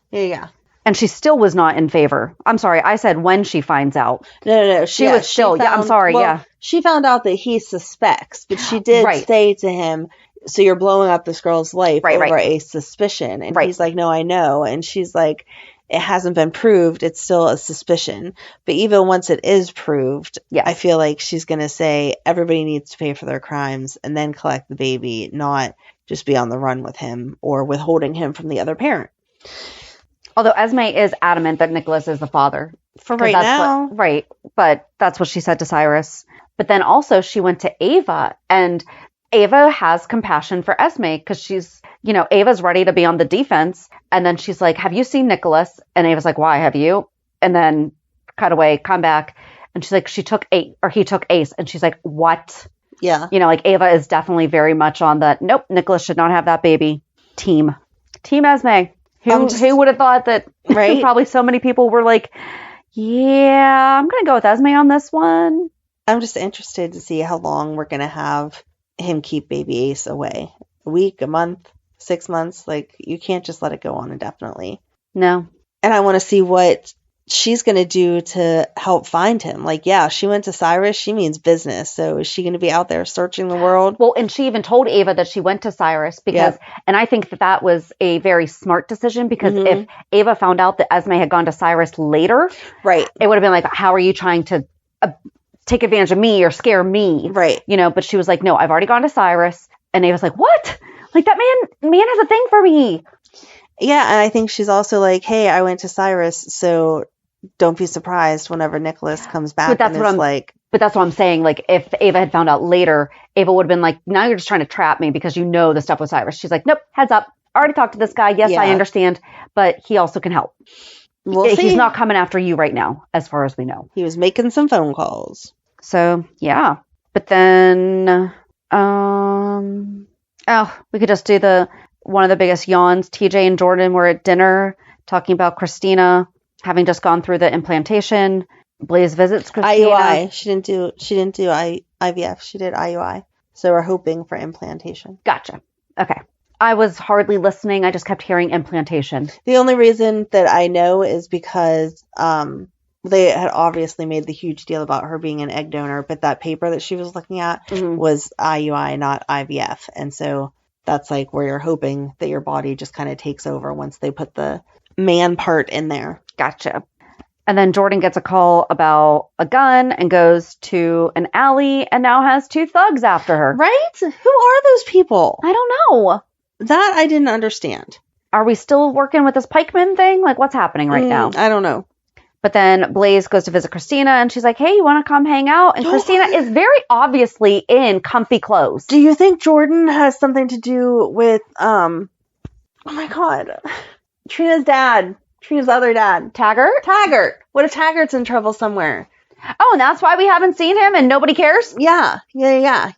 And she still was not in favor. I'm sorry, I said when she finds out. No. She was still, I'm sorry, yeah. She found out that he suspects, but she did say to him, so you're blowing up this girl's life over a suspicion. And he's like, no, I know. And she's like, it hasn't been proved. It's still a suspicion. But even once it is proved, I feel like she's going to say everybody needs to pay for their crimes and then collect the baby, not just be on the run with him or withholding him from the other parent. Although Esme is adamant that Nikolas is the father. For right now. But that's what she said to Cyrus. But then also she went to Ava, and Ava has compassion for Esme because she's, Ava's ready to be on the defense. And then she's like, have you seen Nikolas? And Ava's like, why, have you? And then cut away, come back. And she's like, he took Ace. And she's like, what? Yeah. Ava is definitely very much on the, nope, Nikolas should not have that baby team Esme. Who would have thought that? Right? Probably so many people were like, yeah, I'm going to go with Esme on this one. I'm just interested to see how long we're going to have him keep baby Ace away. A week, a month, 6 months. You can't just let it go on indefinitely. No. And I want to see what she's going to do to help find him. She went to Cyrus. She means business. So is she going to be out there searching the world? Well, and she even told Ava that she went to Cyrus because, and I think that was a very smart decision because if Ava found out that Esme had gone to Cyrus later, it would have been like, how are you trying to take advantage of me or scare me? Right. But she was like, no, I've already gone to Cyrus. And Ava's like, what? That man has a thing for me. Yeah. And I think she's also like, hey, I went to Cyrus. So don't be surprised whenever Nikolas comes back. But that's what I'm saying. If Ava had found out later, Ava would have been like, now you're just trying to trap me because the stuff with Cyrus. She's like, nope, heads up. I already talked to this guy. Yes, I understand. But he also can help. He's not coming after you right now, as far as we know. He was making some phone calls. So, yeah. But then, we could just do one of the biggest yawns. TJ and Jordan were at dinner talking about Kristina having just gone through the implantation. Blaze visits Kristina. IUI. She didn't do IVF. She did IUI. So we're hoping for implantation. Gotcha. Okay. I was hardly listening. I just kept hearing implantation. The only reason that I know is because they had obviously made the huge deal about her being an egg donor, but that paper that she was looking at was IUI, not IVF. And so that's like where you're hoping that your body just kind of takes over once they put the man part in there. Gotcha. And then Jordan gets a call about a gun and goes to an alley and now has 2 thugs after her. Right? Who are those people? I don't know. That I didn't understand. Are we still working with this pikeman thing? Like, what's happening right now? I don't know. But then Blaze goes to visit Kristina and she's like, hey, you want to come hang out? And Kristina is very obviously in comfy clothes. Do you think Jordan has something to do with, oh my God, Trina's dad? Trina's other dad. Taggart. What if Taggart's in trouble somewhere? Oh, and that's why we haven't seen him and nobody cares? Yeah.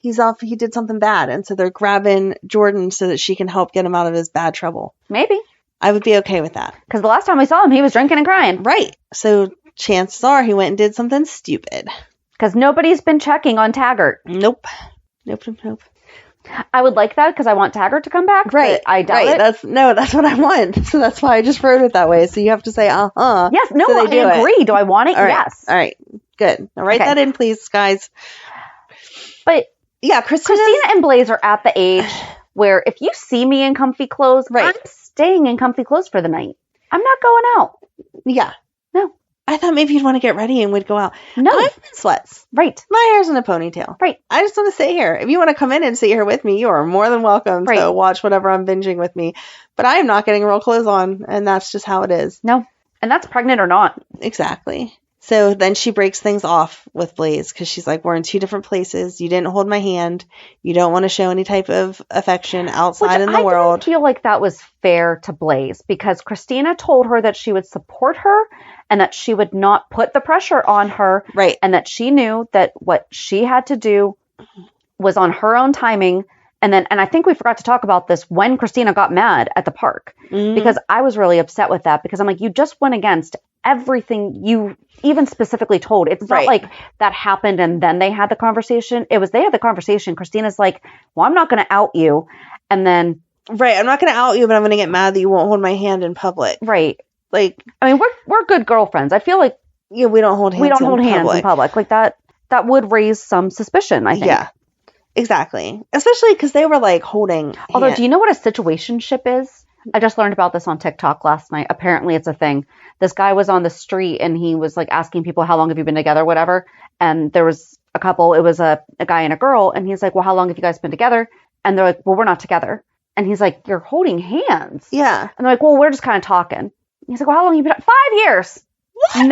He's off. He did something bad. And so they're grabbing Jordan so that she can help get him out of his bad trouble. Maybe. I would be okay with that. Because the last time we saw him, he was drinking and crying. Right. So chances are he went and did something stupid. Because nobody's been checking on Taggart. Nope. I would like that because I want Taggart to come back. Right. I doubt it. That's what I want. So that's why I just wrote it that way. So you have to say, Yes. No, so I agree. Do I want it? All right. Yes. All right. Good. Now write that in, please, guys. But yeah, Kristina and Blaze are at the age where if you see me in comfy clothes, I'm staying in comfy clothes for the night. I'm not going out. Yeah. No. I thought maybe you'd want to get ready and we'd go out. No. I'm in sweats. Right. My hair's in a ponytail. Right. I just want to sit here. If you want to come in and sit here with me, you are more than welcome to watch whatever I'm binging with me. But I am not getting real clothes on, and that's just how it is. No. And that's pregnant or not. Exactly. So then she breaks things off with Blaze because she's like, we're in 2 different places. You didn't hold my hand. You don't want to show any type of affection outside in the world. I didn't feel like that was fair to Blaze because Kristina told her that she would support her and that she would not put the pressure on her. Right. And that she knew that what she had to do was on her own timing. And I think we forgot to talk about this when Kristina got mad at the park because I was really upset with that because I'm like, you just went against everything you even specifically told. It's not like that happened and then they had the conversation. It was they had the conversation. Kristina's like, well, I'm not going to out you. And then I'm not going to out you, but I'm going to get mad that you won't hold my hand in public. Right. Like, I mean, we're good girlfriends. I feel like we don't hold hands. In public. Like that would raise some suspicion, I think. Yeah. Exactly. Especially because they were like holding Although, do you know what a situationship is? I just learned about this on TikTok last night. Apparently it's a thing. This guy was on the street and he was like asking people, how long have you been together, whatever. And there was a couple, it was a guy and a girl. And he's like, well, how long have you guys been together? And they're like, well, we're not together. And he's like, you're holding hands. Yeah. And they're like, well, we're just kind of talking. And he's like, well, how long have you been? 5 years. What?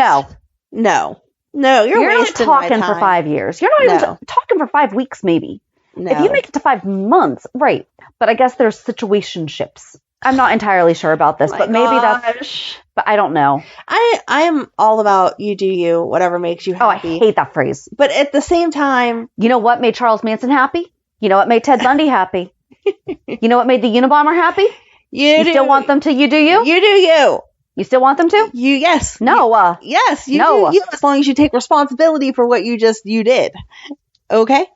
No, you're not talking for 5 years. You're not even talking for 5 weeks, maybe. No. If you make it to 5 months, right. But I guess there's situationships. I'm not entirely sure about this, but maybe that's, but I don't know. I am all about you do you, whatever makes you happy. Oh, I hate that phrase. But at the same time, you know what made Charles Manson happy? You know what made Ted Bundy happy? You know what made the Unabomber happy? You still want them to you do you? You do you. You still want them to? Yes. No. Yes, you do you, as long as you take responsibility for what you did. Okay?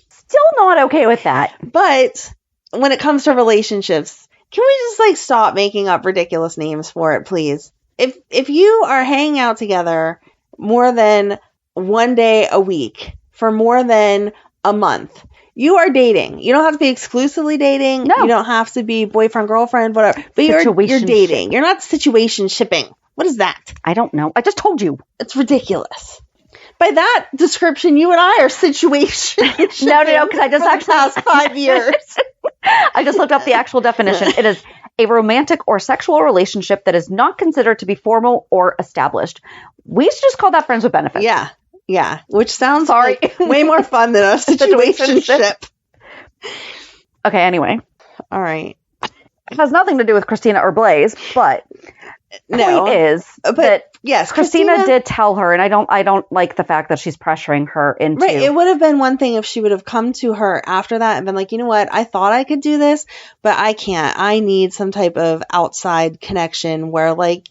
Still not okay with that. But when it comes to relationships, can we just stop making up ridiculous names for it, please? If you are hanging out together more than 1 day a week for more than a month, you are dating. You don't have to be exclusively dating. No. You don't have to be boyfriend, girlfriend, whatever. But you're dating. You're not situation shipping. What is that? I don't know. I just told you. It's ridiculous. By that description, you and I are situation shipping. No, because I just actually past 5 years. I just looked up the actual definition. It is a romantic or sexual relationship that is not considered to be formal or established. We should just call that friends with benefits. Yeah. Which sounds like way more fun than a situation ship. Okay, anyway. All right. It has nothing to do with Kristina or Blaze, but point is that yes, Kristina did tell her, and I don't like the fact that she's pressuring her into. Right. It would have been one thing if she would have come to her after that and been like, you know what, I thought I could do this, but I can't. I need some type of outside connection where we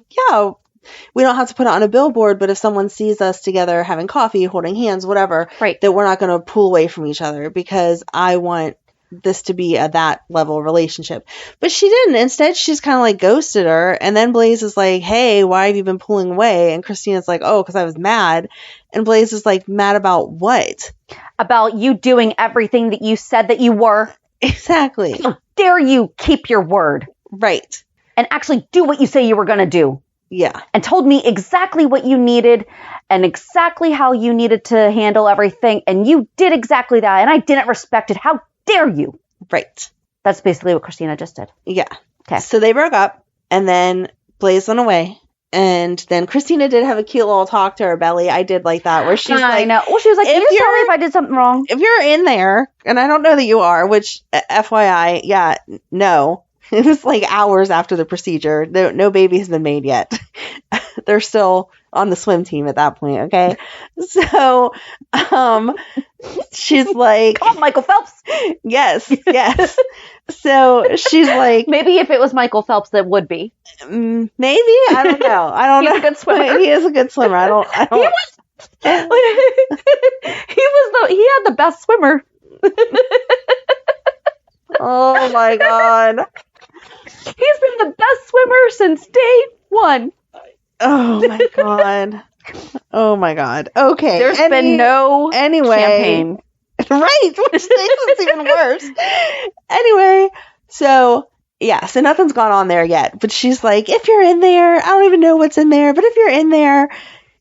don't have to put it on a billboard, but if someone sees us together having coffee, holding hands, whatever, right, that we're not going to pull away from each other because I want this to be a that level relationship. But she didn't. Instead, she just kind of like ghosted her. And then Blaze is like, hey, why have you been pulling away? And Kristina's like, oh, because I was mad. And Blaze is like, mad about what? About you doing everything that you said that you were. Exactly. How dare you keep your word? Right. And actually do what you say you were going to do. Yeah. And told me exactly what you needed and exactly how you needed to handle everything. And you did exactly that. And I didn't respect it. How dare you? Right. That's basically what Kristina just did. Yeah. Okay. So they broke up, and then Blaze went away. And then Kristina did have a cute little talk to her belly. I did like that, where she's like, I know. Well, she was like, can you just tell me if I did something wrong? if you're in there, and I don't know that you are, which FYI, yeah, no. It was like hours after the procedure. No baby has been made yet. They're still on the swim team at that point, okay? So, she's like... Come on, Michael Phelps! Yes. So, she's like... Maybe if it was Michael Phelps, that would be. Maybe? I don't know. He's a good swimmer. He is a good swimmer. I don't... He had the best swimmer. Oh, my God. He's been the best swimmer since day one. Oh my god. Oh my god. Okay. There's been no champagne. Right. Which makes it even worse. Anyway, so yeah, so nothing's gone on there yet. But she's like, if you're in there, I don't even know what's in there, but if you're in there,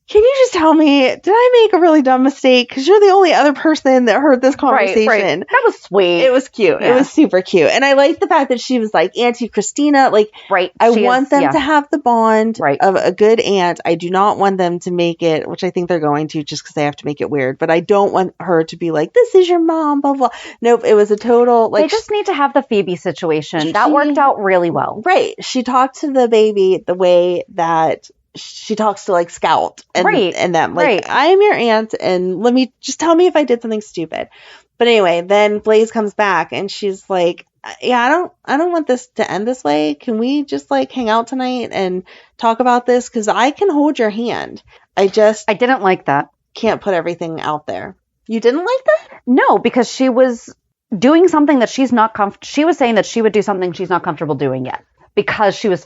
can you just tell me, did I make a really dumb mistake? Because you're the only other person that heard this conversation. Right. That was sweet. It was cute. Yeah. It was super cute. And I like the fact that she was like anti-Kristina. Like, right. I want them to have the bond of a good aunt. I do not want them to make it, which I think they're going to just because they have to make it weird. But I don't want her to be like, this is your mom, blah, blah. Nope. It was a total, like. They just need to have the Phoebe situation. That worked out really well. Right. She talked to the baby the way that she talks to like Scout and them like, I am your aunt and let me just tell me if I did something stupid. But anyway, then Blaze comes back and she's like, yeah, I don't want this to end this way. Can we just like hang out tonight and talk about this? Cause I can hold your hand. I didn't like that. Can't put everything out there. You didn't like that? No, because she was doing something that she's not she was saying that she would do something she's not comfortable doing yet because she was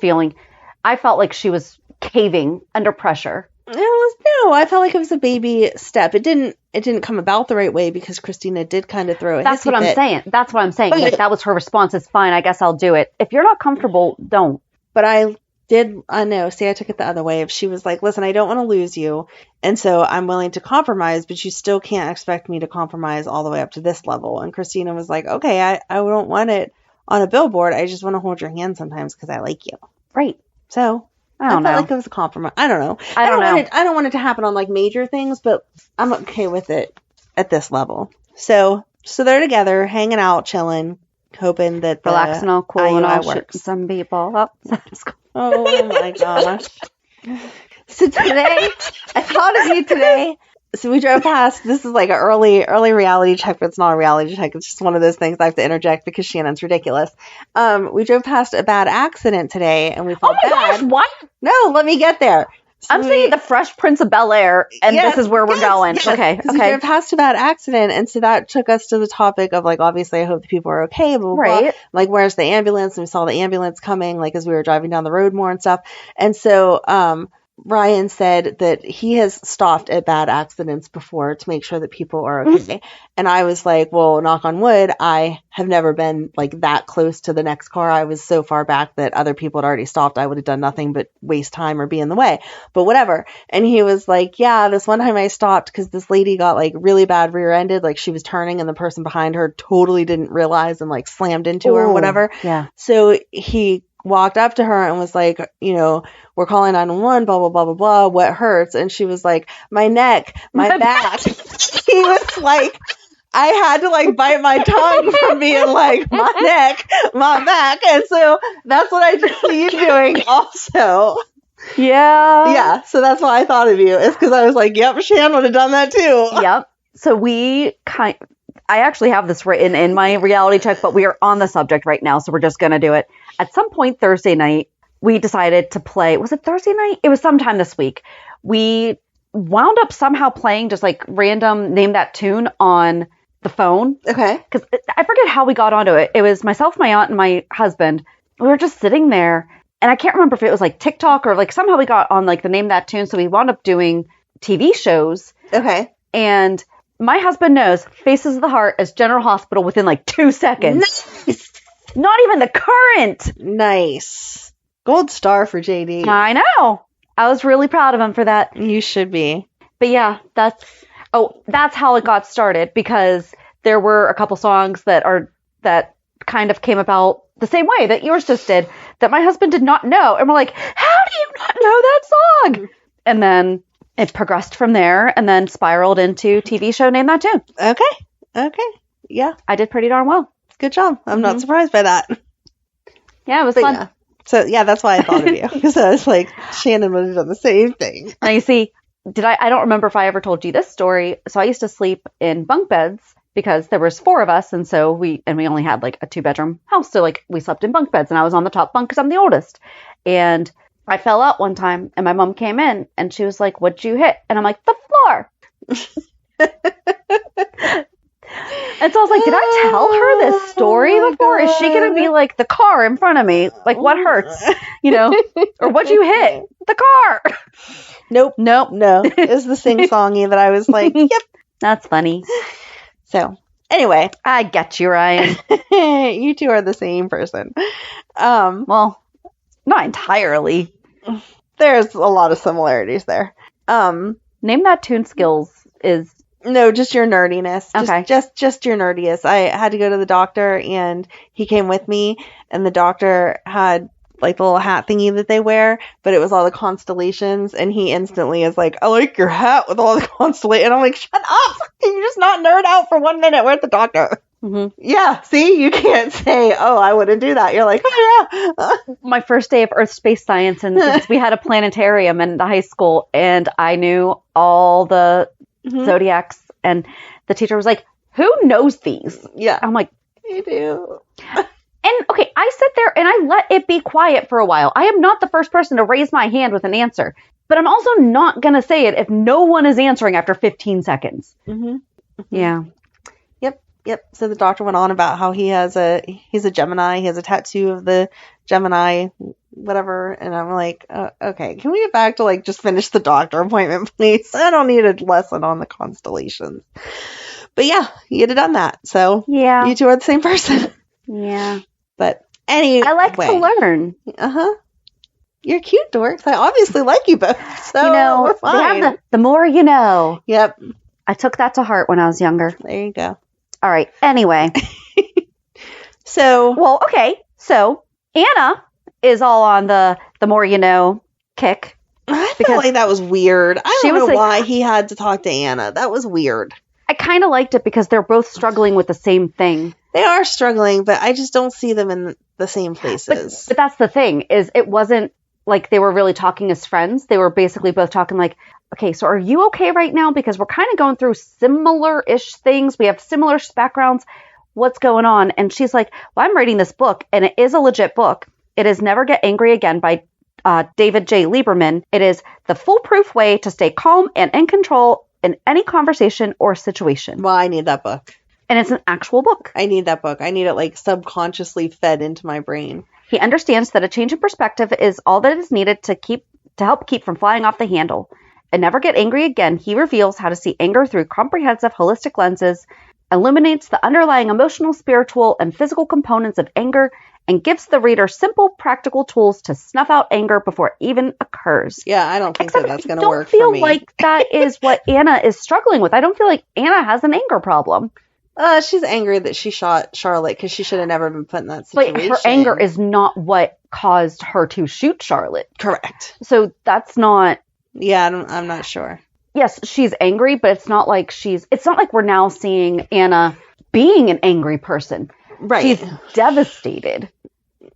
I felt like she was caving under pressure. No, I felt like it was a baby step. It didn't come about the right way because Kristina did kind of throw it. That's what I'm saying. But, like, that was her response. It's fine. I guess I'll do it. If you're not comfortable, don't. But I know. See, I took it the other way. If she was like, listen, I don't want to lose you. And so I'm willing to compromise, but you still can't expect me to compromise all the way up to this level. And Kristina was like, okay, I don't want it on a billboard. I just want to hold your hand sometimes because I like you. Right. So I felt like it was a compromise. I don't know. I don't want it to happen on like major things, but I'm okay with it at this level. So they're together, hanging out, chilling, hoping that the relaxing all cool IUI and all works. Some people up. Oh my gosh. So today, I thought of you today. So we drove past, this is like an early reality check, but it's not a reality check. It's just one of those things I have to interject because Shannon's ridiculous. We drove past a bad accident today and we felt bad. Gosh, what? No, let me get there. So I'm saying the Fresh Prince of Bel-Air, and this is where we're going. Yes. Okay. We drove past a bad accident, and so that took us to the topic of like, obviously, I hope the people are okay, blah, blah, blah. Like, where's the ambulance? And we saw the ambulance coming, like, as we were driving down the road more and stuff. And so, Ryan said that he has stopped at bad accidents before to make sure that people are okay. And I was like, well, knock on wood, I have never been like that close to the next car. I was so far back that other people had already stopped. I would have done nothing but waste time or be in the way, but whatever. And he was like, yeah, this one time I stopped because this lady got like really bad rear-ended. Like she was turning and the person behind her totally didn't realize and like slammed into her or whatever. Yeah. So he walked up to her and was like, you know, we're calling 911, blah, blah, blah, blah, blah. What hurts? And she was like, my neck, my back. He was like, I had to like bite my tongue from being like, my neck, my back. And so that's what I just see you doing also. Yeah. Yeah. So that's why I thought of you. It's because I was like, yep, Shan would have done that too. Yep. So I actually have this written in my reality check, but we are on the subject right now, so we're just going to do it. At some point Thursday night, we decided to play. Was it Thursday night? It was sometime this week. We wound up somehow playing just like random Name That Tune on the phone. Okay. Because I forget how we got onto it. It was myself, my aunt, and my husband. We were just sitting there. And I can't remember if it was like TikTok or like somehow we got on like the Name That Tune. So we wound up doing TV shows. Okay. And my husband knows Faces of the Heart as General Hospital within like 2 seconds. Nice. Not even the current. Nice. Gold star for JD. I know. I was really proud of him for that. You should be. But yeah, that's how it got started, because there were a couple songs that kind of came about the same way that yours just did, that my husband did not know. And we're like, how do you not know that song? And then it progressed from there and then spiraled into TV show Name That Tune. Okay. Yeah. I did pretty darn well. Good job. I'm not surprised by that. Yeah, it was fun. Yeah. So, yeah, that's why I thought of you. Because I was like, Shannon would have done the same thing. Now, you see, I don't remember if I ever told you this story. So I used to sleep in bunk beds because there was 4 of us. And so we only had like a 2-bedroom house. So like we slept in bunk beds and I was on the top bunk because I'm the oldest. And I fell out one time and my mom came in and she was like, what'd you hit? And I'm like, the floor. And so I was like, did I tell her this story before? Is she going to be like, the car in front of me? Like, what hurts? Or what'd you hit? The car. Nope. No. It was the sing-songy that I was like, yep. That's funny. So, anyway. I get you, Ryan. You two are the same person. Well, not entirely. There's a lot of similarities there. Name That Tune skills is... No, just your nerdiness. Okay. Just your nerdiness. I had to go to the doctor and he came with me and the doctor had like the little hat thingy that they wear, but it was all the constellations and he instantly is like, I like your hat with all the constellations. And I'm like, shut up. Can you just not nerd out for 1 minute? We're at the doctor. Mm-hmm. Yeah. See, you can't say, oh, I wouldn't do that. You're like, oh yeah. My first day of Earth Space Science, and since we had a planetarium in the high school and I knew all the zodiacs, and the teacher was like, who knows these? Yeah. I'm like, I do. And okay, I sit there and I let it be quiet for a while. I am not the first person to raise my hand with an answer, but I'm also not going to say it if no one is answering after 15 seconds. Mm-hmm. Yeah. Yep. So the doctor went on about how he's a Gemini. He has a tattoo of the Gemini, whatever. And I'm like, okay, can we get back to like just finish the doctor appointment, please? I don't need a lesson on the constellations. But yeah, you'd have done that. So yeah, you two are the same person. Yeah. But anyway. I like to learn. Uh-huh. You're cute, dorks. I obviously like you both. So we're fine. They have the more you know. Yep. I took that to heart when I was younger. There you go. All right. Anyway. So Anna is all on the more you know kick. I felt like that was weird. I don't know why he had to talk to Anna. That was weird. I kind of liked it because they're both struggling with the same thing. They are struggling, but I just don't see them in the same places. But that's the thing, is it wasn't like they were really talking as friends. They were basically both talking like, okay, so are you okay right now? Because we're kind of going through similar-ish things. We have similar backgrounds. What's going on? And she's like, well, I'm reading this book, and it is a legit book. It is Never Get Angry Again by David J. Lieberman. It is the foolproof way to stay calm and in control in any conversation or situation. Well, I need that book. And it's an actual book. I need that book. I need it like subconsciously fed into my brain. He understands that a change in perspective is all that is needed to help keep from flying off the handle. And Never Get Angry Again, he reveals how to see anger through comprehensive, holistic lenses, illuminates the underlying emotional, spiritual, and physical components of anger, and gives the reader simple, practical tools to snuff out anger before it even occurs. Yeah, I don't think that's going to work for me. I don't feel like that is what Anna is struggling with. I don't feel like Anna has an anger problem. She's angry that she shot Charlotte because she should have never been put in that situation. But her anger is not what caused her to shoot Charlotte. Correct. So that's not... Yeah, I'm not sure. Yes, she's angry, but it's not like we're now seeing Anna being an angry person. Right. She's devastated.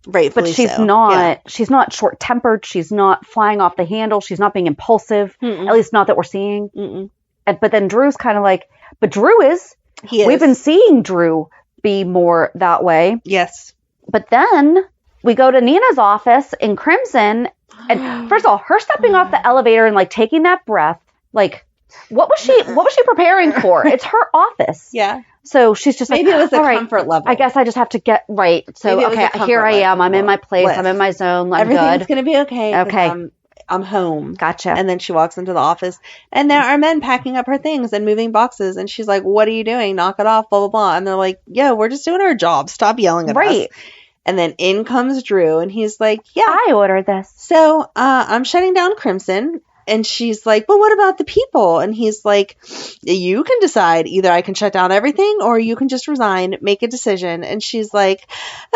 Rightfully but she's so. She's not short-tempered. She's not flying off the handle. She's not being impulsive. Mm-mm. At least not that we're seeing. Mm-mm. But then Drew's kind of like, but Drew is. He is. We've been seeing Drew be more that way. Yes. But then we go to Nina's office in Crimson. And first of all, her stepping off the elevator and like taking that breath, like what was she preparing for? It's her office. Yeah. So she's just Maybe like, it was the all right, comfort level. I guess I just have to get right. So, Maybe it was okay, a comfort here I am. I'm in my place. list. I'm in my zone. I'm Everything's good. going to be okay. 'cause Okay. I'm home. Gotcha. And then she walks into the office, and there are men packing up her things and moving boxes. And she's like, what are you doing? Knock it off, blah, blah, blah. And they're like, yo, we're just doing our job. Stop yelling at us. And then in comes Drew, and he's like, yeah. I ordered this. So I'm shutting down Crimson. And she's like, but what about the people? And he's like, you can decide. Either I can shut down everything or you can just resign, make a decision. And she's like,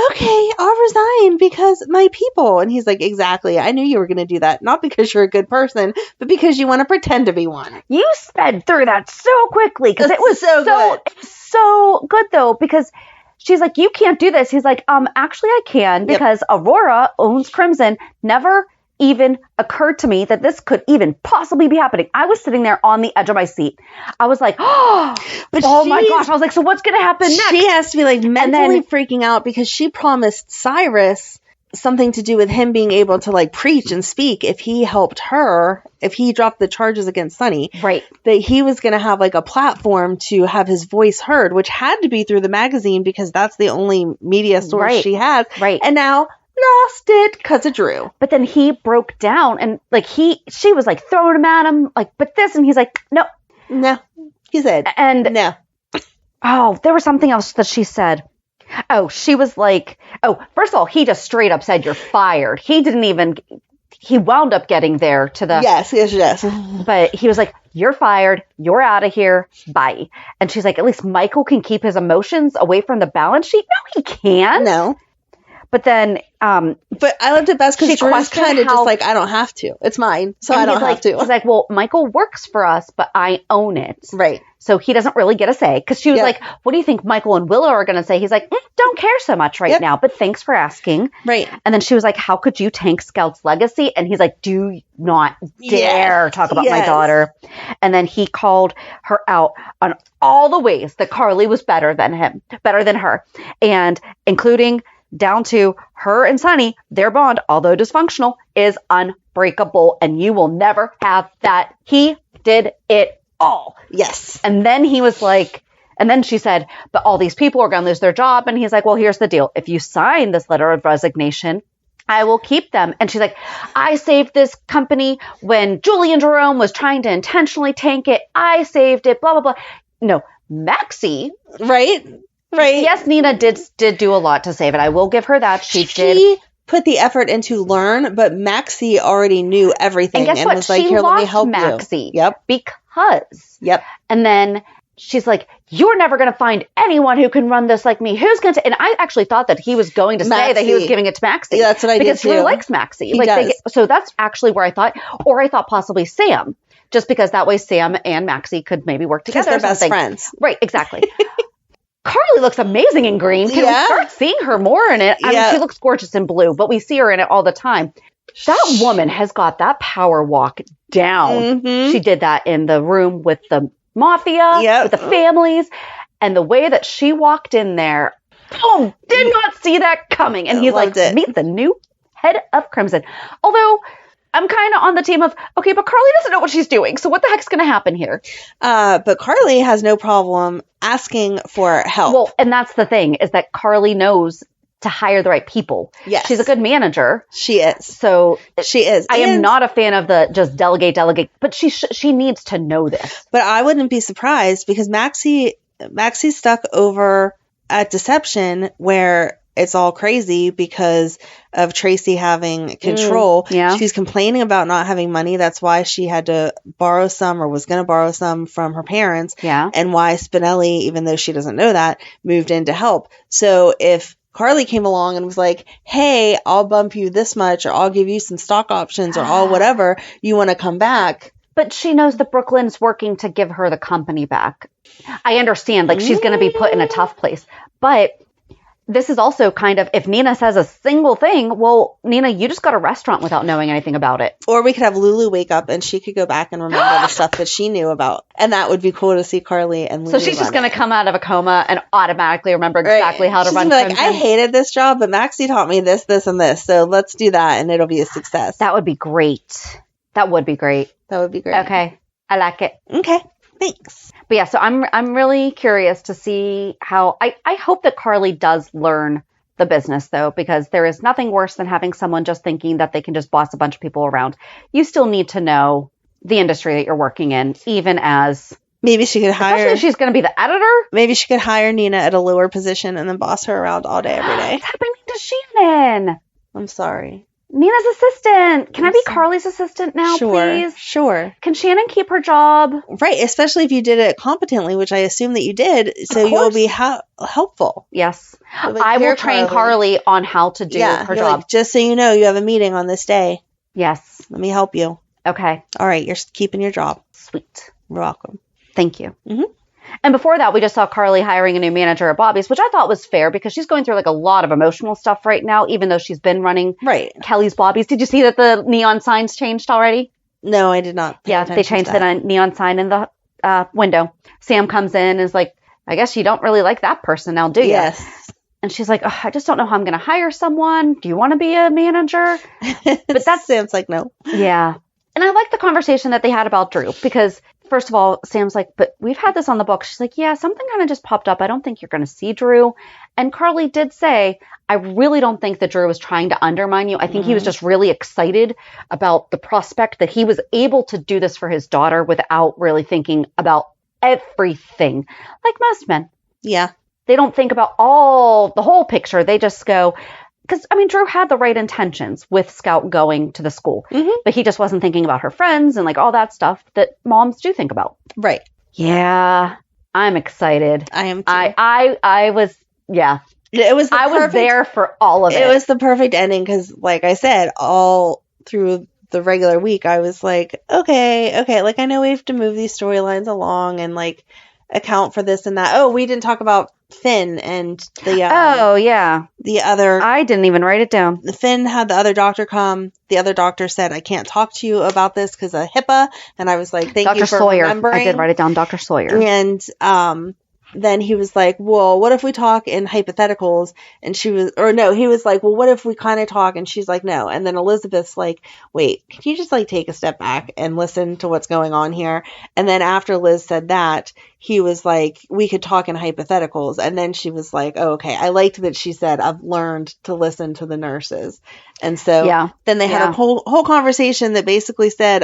okay, I'll resign because my people. And he's like, exactly. I knew you were going to do that. Not because you're a good person, but because you want to pretend to be one. You sped through that so quickly because it was so good. It was so good though, because she's like, you can't do this. He's like, actually I can, because Aurora owns Crimson. Never even occurred to me that this could even possibly be happening. I was sitting there on the edge of my seat. I was like, my gosh. I was like, so what's going to happen next? She has to be like mentally freaking out because she promised Cyrus something to do with him being able to like preach and speak if he helped her, if he dropped the charges against Sonny. Right. That he was going to have like a platform to have his voice heard, which had to be through the magazine because that's the only media source she has. Right. And now lost it because of Drew. But then he broke down and like she was like throwing him at him like, but this, and he's like, no. He said, and no. Oh, there was something else that she said. Oh, she was like, first of all, he just straight up said, you're fired. He wound up getting there to the... Yes. But he was like, you're fired. You're out of here. Bye. And she's like, at least Michael can keep his emotions away from the balance sheet. No, he can't. No. But then... but I loved it best because Drew's kind of just like, I don't have to. It's mine, so I don't have to. He's like, well, Michael works for us, but I own it. Right. So he doesn't really get a say. Because she was like, what do you think Michael and Willow are going to say? He's like, don't care so much right now, but thanks for asking. Right. And then she was like, how could you tank Scout's legacy? And he's like, do not dare talk about my daughter. And then he called her out on all the ways that Carly was better than her. And including down to her and Sonny, their bond, although dysfunctional, is unbreakable. And you will never have that. He did it all. Yes. And then he was like, and then she said, but all these people are going to lose their job. And he's like, well, here's the deal. If you sign this letter of resignation, I will keep them. And she's like, I saved this company when Julie and Jerome was trying to intentionally tank it. I saved it, blah, blah, blah. No, Maxie. Right. Yes, Nina did do a lot to save it. I will give her that. She did put the effort in to learn, but Maxie already knew everything and was like, here, let me help Maxie you. Yep. Because. Yep. And then she's like, you're never going to find anyone who can run this like me. Who's going to? And I actually thought that he was going to say that he was giving it to Maxie. Yeah, that's what I did too. Because he likes Maxie. He does. So that's actually where I thought possibly Sam, just because that way Sam and Maxie could maybe work together. Because they're best friends. Right, exactly. Carly looks amazing in green. Can we start seeing her more in it? I mean, she looks gorgeous in blue, but we see her in it all the time. That woman has got that power walk down. Mm-hmm. She did that in the room with the mafia, with the families, and the way that she walked in there, boom, did not see that coming. And he's like, meet the new head of Crimson. Although I'm kind of on the team of, okay, but Carly doesn't know what she's doing. So what the heck's going to happen here? But Carly has no problem asking for help. Well, and that's the thing, is that Carly knows to hire the right people. Yes. She's a good manager. She is. So she is. I am not a fan of the just delegate, but she needs to know this. But I wouldn't be surprised because Maxie's stuck over at Deception where it's all crazy because of Tracy having control. She's complaining about not having money. That's why she had to borrow some or was going to borrow some from her parents. Yeah. And why Spinelli, even though she doesn't know that, moved in to help. So if Carly came along and was like, hey, I'll bump you this much or I'll give you some stock options or all whatever, you want to come back. But she knows that Brooklyn's working to give her the company back. I understand, like, she's going to be put in a tough place. But this is also kind of, if Nina says a single thing, well, Nina, you just got a restaurant without knowing anything about it. Or we could have Lulu wake up and she could go back and remember the stuff that she knew about. And that would be cool to see Carly and Lulu. So she's just going to come out of a coma and automatically remember exactly how to run Crimson. I hated this job, but Maxie taught me this, this, and this. So let's do that and it'll be a success. That would be great. That would be great. That would be great. Okay. I like it. Okay. Thanks. But yeah, so I'm really curious to see how I hope that Carly does learn the business though, because there is nothing worse than having someone just thinking that they can just boss a bunch of people around. You still need to know the industry that you're working in, even as maybe she could hire. Especially if she's going to be the editor. Maybe she could hire Nina at a lower position and then boss her around all day, every day. What's happening to Shannon? I'm sorry. Nina's assistant. Can I be Carly's assistant now, please? Sure. Can Shannon keep her job? Right, especially if you did it competently, which I assume that you did, so you'll be helpful. Yes. Like, I will train Carly on how to do her job. Like, just so you know, you have a meeting on this day. Yes. Let me help you. Okay. All right, you're keeping your job. Sweet. You're welcome. Thank you. Mm-hmm. And before that, we just saw Carly hiring a new manager at Bobby's, which I thought was fair because she's going through like a lot of emotional stuff right now, even though she's been running Kelly's Bobby's. Did you see that the neon signs changed already? No, I did not. Yeah, they changed the neon sign in the window. Sam comes in and is like, I guess you don't really like that person now, do you? Yes. And she's like, I just don't know how I'm going to hire someone. Do you want to be a manager? But Sam's like, no. Yeah. And I like the conversation that they had about Drew because, first of all, Sam's like, but we've had this on the book. She's like, yeah, something kind of just popped up. I don't think you're going to see Drew. And Carly did say, I really don't think that Drew was trying to undermine you. I think he was just really excited about the prospect that he was able to do this for his daughter without really thinking about everything, like most men. Yeah. They don't think about the whole picture. They just go, because, I mean, Drew had the right intentions with Scout going to the school, but he just wasn't thinking about her friends and like all that stuff that moms do think about. Right. Yeah. I'm excited. I am too. I was, yeah. It was I was there for all of it. It was the perfect ending because, like I said, all through the regular week, I was like, okay. Like, I know we have to move these storylines along and like account for this and that. Oh, we didn't talk about Finn and the the other. I didn't even write it down. Finn had the other doctor come. The other doctor said, I can't talk to you about this because of HIPAA. And I was like, thank Dr. you for Sawyer. remembering. I did write it down, Dr. Sawyer. And then he was like, well, what if we talk in hypotheticals? And he was like, well, what if we kind of talk? And she's like, no. And then Elizabeth's like, wait, can you just like take a step back and listen to what's going on here? And then after Liz said that, he was like, we could talk in hypotheticals. And then she was like, oh, okay. I liked that she said, I've learned to listen to the nurses. And so then they had a whole conversation that basically said,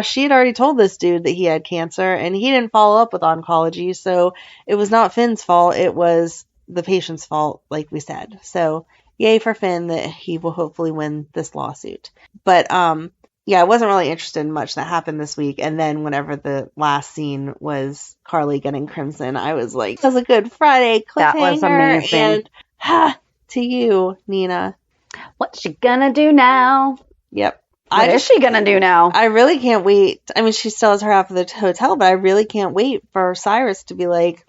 she had already told this dude that he had cancer and he didn't follow up with oncology. So it was not Finn's fault. It was the patient's fault, like we said. So yay for Finn that he will hopefully win this lawsuit. But I wasn't really interested in much that happened this week. And then whenever the last scene was Carly getting crimson, I was like, that was a good Friday cliffhanger. That was amazing. And to you, Nina. What's she gonna do now? Yep. What is she gonna do now? I really can't wait. I mean, she still has her half of the hotel, but I really can't wait for Cyrus to be like,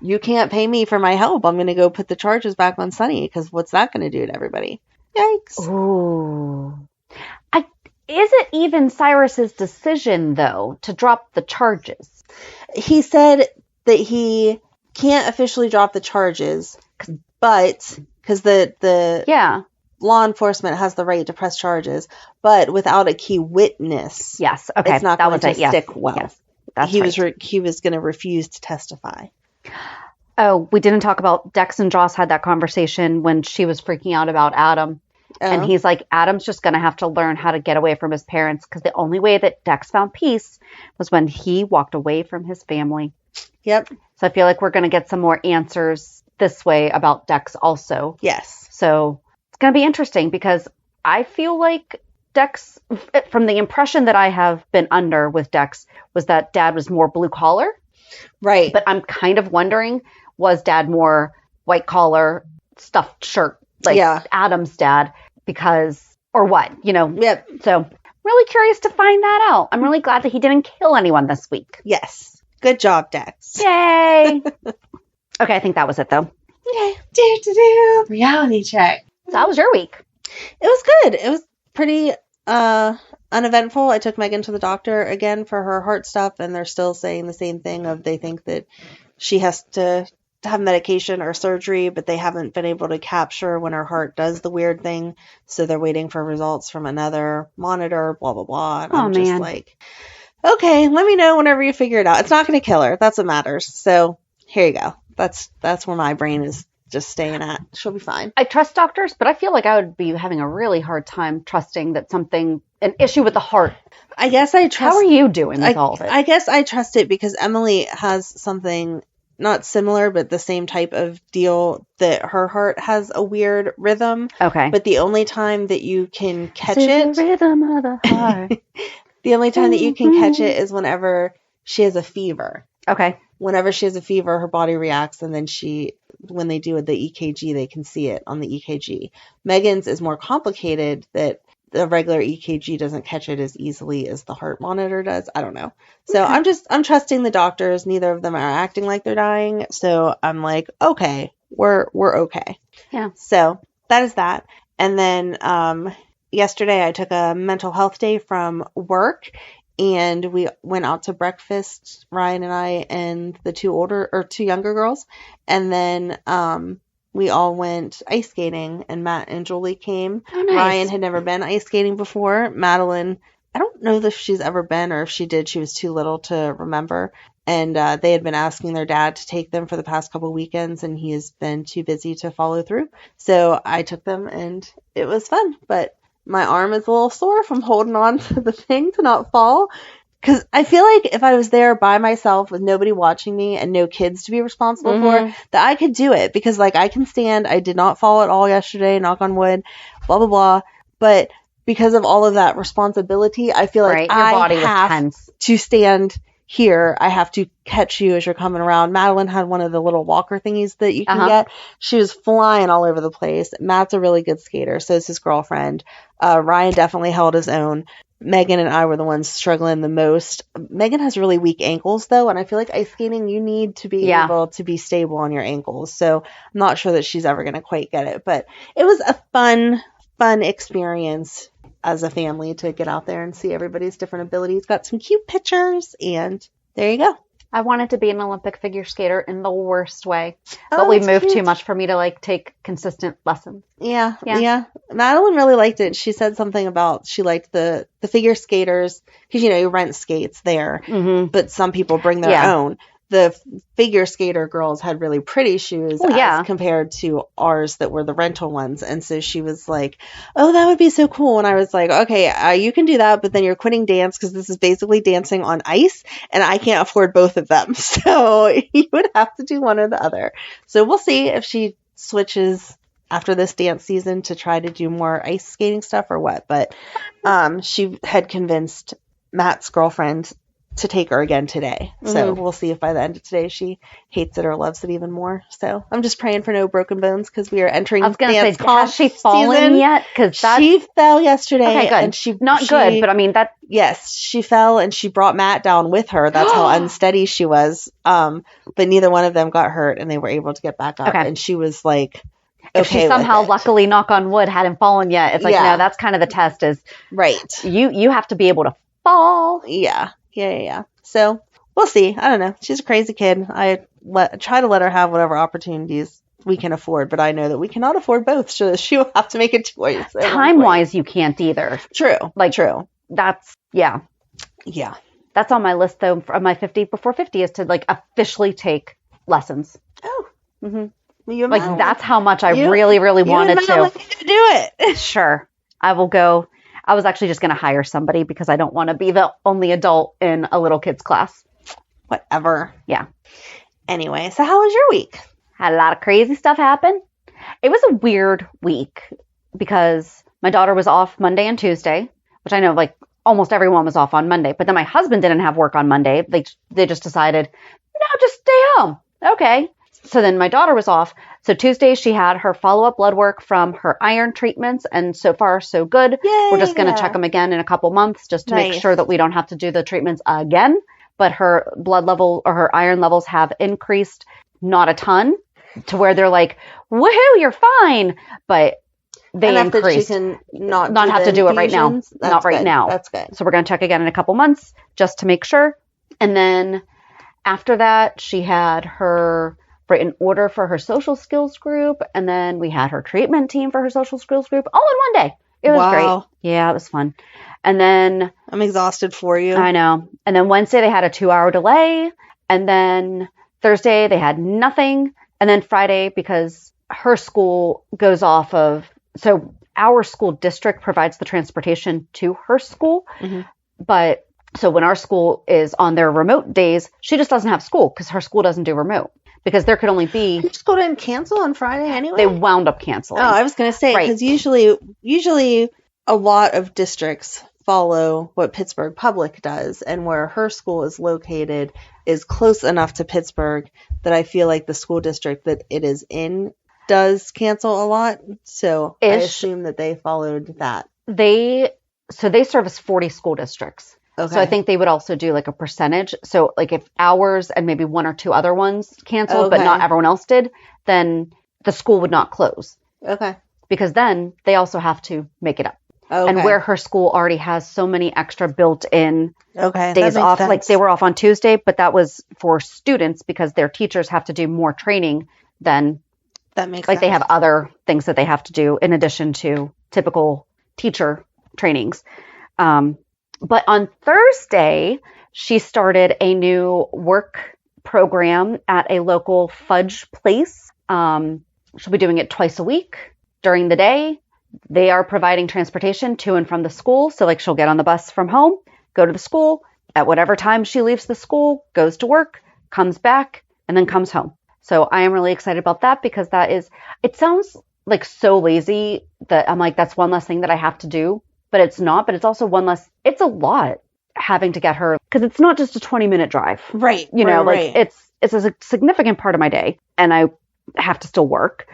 you can't pay me for my help. I'm going to go put the charges back on Sonny because what's that going to do to everybody? Yikes. Ooh. Is it even Cyrus's decision, though, to drop the charges? He said that he can't officially drop the charges, but because the law enforcement has the right to press charges, but without a key witness. Yes. Okay. It's not going to stick well. Yes. That's he was going to refuse to testify. Oh, we didn't talk about Dex and Joss had that conversation when she was freaking out about Adam. Oh. And he's like, Adam's just going to have to learn how to get away from his parents because the only way that Dex found peace was when he walked away from his family. Yep. So I feel like we're going to get some more answers this way about Dex also. Yes. So it's going to be interesting because I feel like Dex, from the impression that I have been under with Dex, was that Dad was more blue collar. Right. But I'm kind of wondering, was Dad more white collar, stuffed shirt, like Adam's dad? Because, or what, Yep. So really curious to find that out. I'm really glad that he didn't kill anyone this week. Yes. Good job, Dex. Yay. Okay, I think that was it, though. Okay. Reality check. So how was your week? It was good. It was pretty uneventful. I took Megan to the doctor again for her heart stuff, and they're still saying the same thing of they think that she has to have medication or surgery, but they haven't been able to capture when her heart does the weird thing. So they're waiting for results from another monitor, blah, blah, blah. And I'm just like, okay, let me know whenever you figure it out. It's not going to kill her. That's what matters. So here you go. That's where my brain is just staying at. She'll be fine. I trust doctors, but I feel like I would be having a really hard time trusting that an issue with the heart. I guess I trust. How are you doing with all of it? I guess I trust it because Emily has something not similar, but the same type of deal, that her heart has a weird rhythm. Okay. But the only time that you can catch It's it, the rhythm of the heart. the only time that you can catch it is whenever she has a fever. Okay. Whenever she has a fever, her body reacts, and then when they do the EKG, they can see it on the EKG. Megan's is more complicated, that the regular EKG doesn't catch it as easily as the heart monitor does. I don't know. So Okay. I'm trusting the doctors. Neither of them are acting like they're dying. So I'm like, okay, we're okay. Yeah. So that is that. And then yesterday I took a mental health day from work, and we went out to breakfast, Ryan and I and the two younger girls. And then we all went ice skating, and Matt and Julie came. Oh, nice. Ryan had never been ice skating before. Madeline, I don't know if she's ever been, or if she did, she was too little to remember. And they had been asking their dad to take them for the past couple weekends, and he has been too busy to follow through. So I took them, and it was fun. But my arm is a little sore from holding on to the thing to not fall. Because I feel like if I was there by myself with nobody watching me and no kids to be responsible for, that I could do it. Because, like, I can stand. I did not fall at all yesterday, knock on wood, blah, blah, blah. But because of all of that responsibility, I feel like Your body was have tense. to stand here. I have to catch you as you're coming around. Madeline had one of the little walker thingies that you can get. She was flying all over the place. Matt's a really good skater. So is his girlfriend. Ryan definitely held his own. Megan and I were the ones struggling the most. Megan has really weak ankles, though, and I feel like ice skating, you need to be able to be stable on your ankles. So I'm not sure that she's ever going to quite get it. But it was a fun experience as a family to get out there and see everybody's different abilities. Got some cute pictures, and there you go. I wanted to be an Olympic figure skater in the worst way, but we moved too much for me to take consistent lessons. Yeah. Madeline really liked it. She said something about she liked the figure skaters because, you rent skates there, but some people bring their own. The figure skater girls had really pretty shoes as compared to ours that were the rental ones. And so she was like, oh, that would be so cool. And I was like, okay, you can do that, but then you're quitting dance because this is basically dancing on ice and I can't afford both of them. So you would have to do one or the other. So we'll see if she switches after this dance season to try to do more ice skating stuff or what. But she had convinced Matt's girlfriend to take her again today. So we'll see if by the end of today she hates it or loves it even more. So I'm just praying for no broken bones because we are entering dance has she fallen season. yet? Because she fell yesterday. Okay, good. And she good, but I mean that. Yes, she fell and she brought Matt down with her. That's how unsteady she was. But neither one of them got hurt and they were able to get back up. Okay. And she was like, if she somehow, luckily, knock on wood, hadn't fallen yet, it's like, no, that's kind of the test is right. You have to be able to fall. Yeah. So we'll see. I don't know. She's a crazy kid. I try to let her have whatever opportunities we can afford, but I know that we cannot afford both. So she'll have to make a choice. Time-wise, you can't either. True. True. That's, yeah. That's on my list, though, of my 50 before 50 is to, officially take lessons. Oh. Mm-hmm. That's how much I really, really wanted to. Do it. Sure. I will go. I was actually just going to hire somebody because I don't want to be the only adult in a little kid's class. Whatever. Yeah. Anyway, so how was your week? Had a lot of crazy stuff happen. It was a weird week because my daughter was off Monday and Tuesday, which I know almost everyone was off on Monday. But then my husband didn't have work on Monday. They just decided, no, just stay home. Okay. So then my daughter was off. So Tuesday she had her follow-up blood work from her iron treatments, and so far so good. Yay, we're just going to check them again in a couple months just to make sure that we don't have to do the treatments again. But her blood level or her iron levels have increased, not a ton, to where they're like, woohoo, you're fine. But they increased. That she can not have to do it right now. Not right now. That's good. So we're going to check again in a couple months just to make sure. And then after that, she had her written order for her social skills group, and then we had her treatment team for her social skills group all in one day. It was Wow. great. Yeah, it was fun. And then I'm exhausted for you. I know. And then Wednesday they had a 2-hour delay. And then Thursday they had nothing. And then Friday, because her school goes off of, so our school district provides the transportation to her school. Mhm. But so when our school is on their remote days, she just doesn't have school because her school doesn't do remote. Because there could only be, Your school didn't cancel on Friday anyway? they wound up canceling. Oh, I was going to say, Right. because usually a lot of districts follow what Pittsburgh Public does, and where her school is located is close enough to Pittsburgh that I feel like the school district that it is in does cancel a lot. So I Ish. assume that they followed that. They service 40 school districts. Okay. So I think they would also do like a percentage. So like if ours and maybe 1 or 2 other ones canceled, but not Okay. everyone else did, then the school would not close Okay. because then they also have to make it up. Okay. And where her school already has so many extra built-in okay. days that makes off, sense. like they were off on Tuesday, but that was for students because their teachers have to do more training than That makes like sense. they have other things that they have to do in addition to typical teacher trainings. But on Thursday, she started a new work program at a local fudge place. She'll be doing it twice a week during the day. They are providing transportation to and from the school. So like she'll get on the bus from home, go to the school at whatever time she leaves the school, goes to work, comes back, and then comes home. So I am really excited about that because it sounds like so lazy that I'm like, that's one less thing that I have to do, but it's not, but it's also it's a lot having to get her because it's not just a 20-minute drive. Right. You know, right. it's a significant part of my day and I have to still work.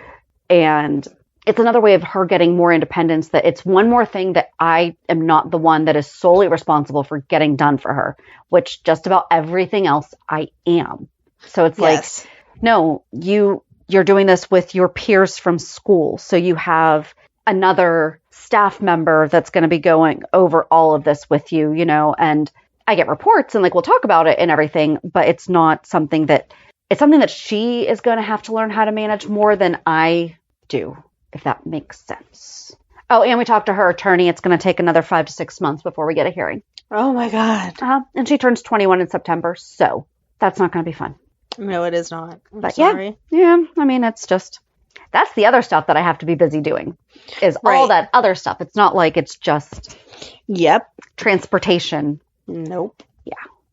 And it's another way of her getting more independence that it's one more thing that I am not the one that is solely responsible for getting done for her, which just about everything else I am. So it's Yes. like, no, you're doing this with your peers from school. So you have another staff member that's going to be going over all of this with you, you know, and I get reports and like, we'll talk about it and everything, but it's something that she is going to have to learn how to manage more than I do, if that makes sense. Oh, and we talked to her attorney. It's going to take another 5 to 6 months before we get a hearing. Oh my God. And she turns 21 in September. So that's not going to be fun. No, it is not. I'm But sorry. Yeah, I mean, that's the other stuff that I have to be busy doing is all Right. that other stuff. It's not like it's just Yep. transportation. Nope.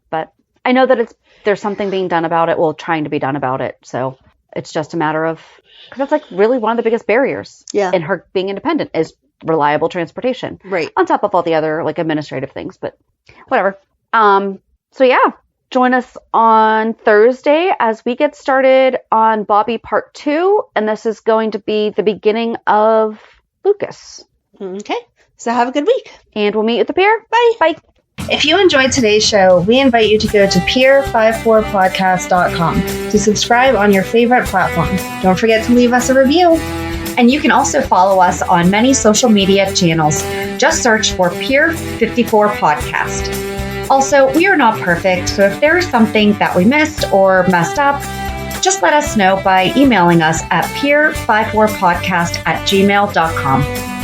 But I know that there's something being done about it. Well, trying to be done about it. So it's just a matter of, because that's like really one of the biggest barriers Yeah. in her being independent is reliable transportation. Right. On top of all the other like administrative things, but whatever. So yeah, join us on Thursday as we get started on Bobby Part 2, and this is going to be the beginning of Lucas. Okay. So have a good week. And we'll meet you at the pier. Bye. Bye. If you enjoyed today's show, we invite you to go to peer54podcast.com to subscribe on your favorite platform. Don't forget to leave us a review. And you can also follow us on many social media channels. Just search for Peer 54 Podcast. Also, we are not perfect, so if there is something that we missed or messed up, just let us know by emailing us at peer54podcast@gmail.com.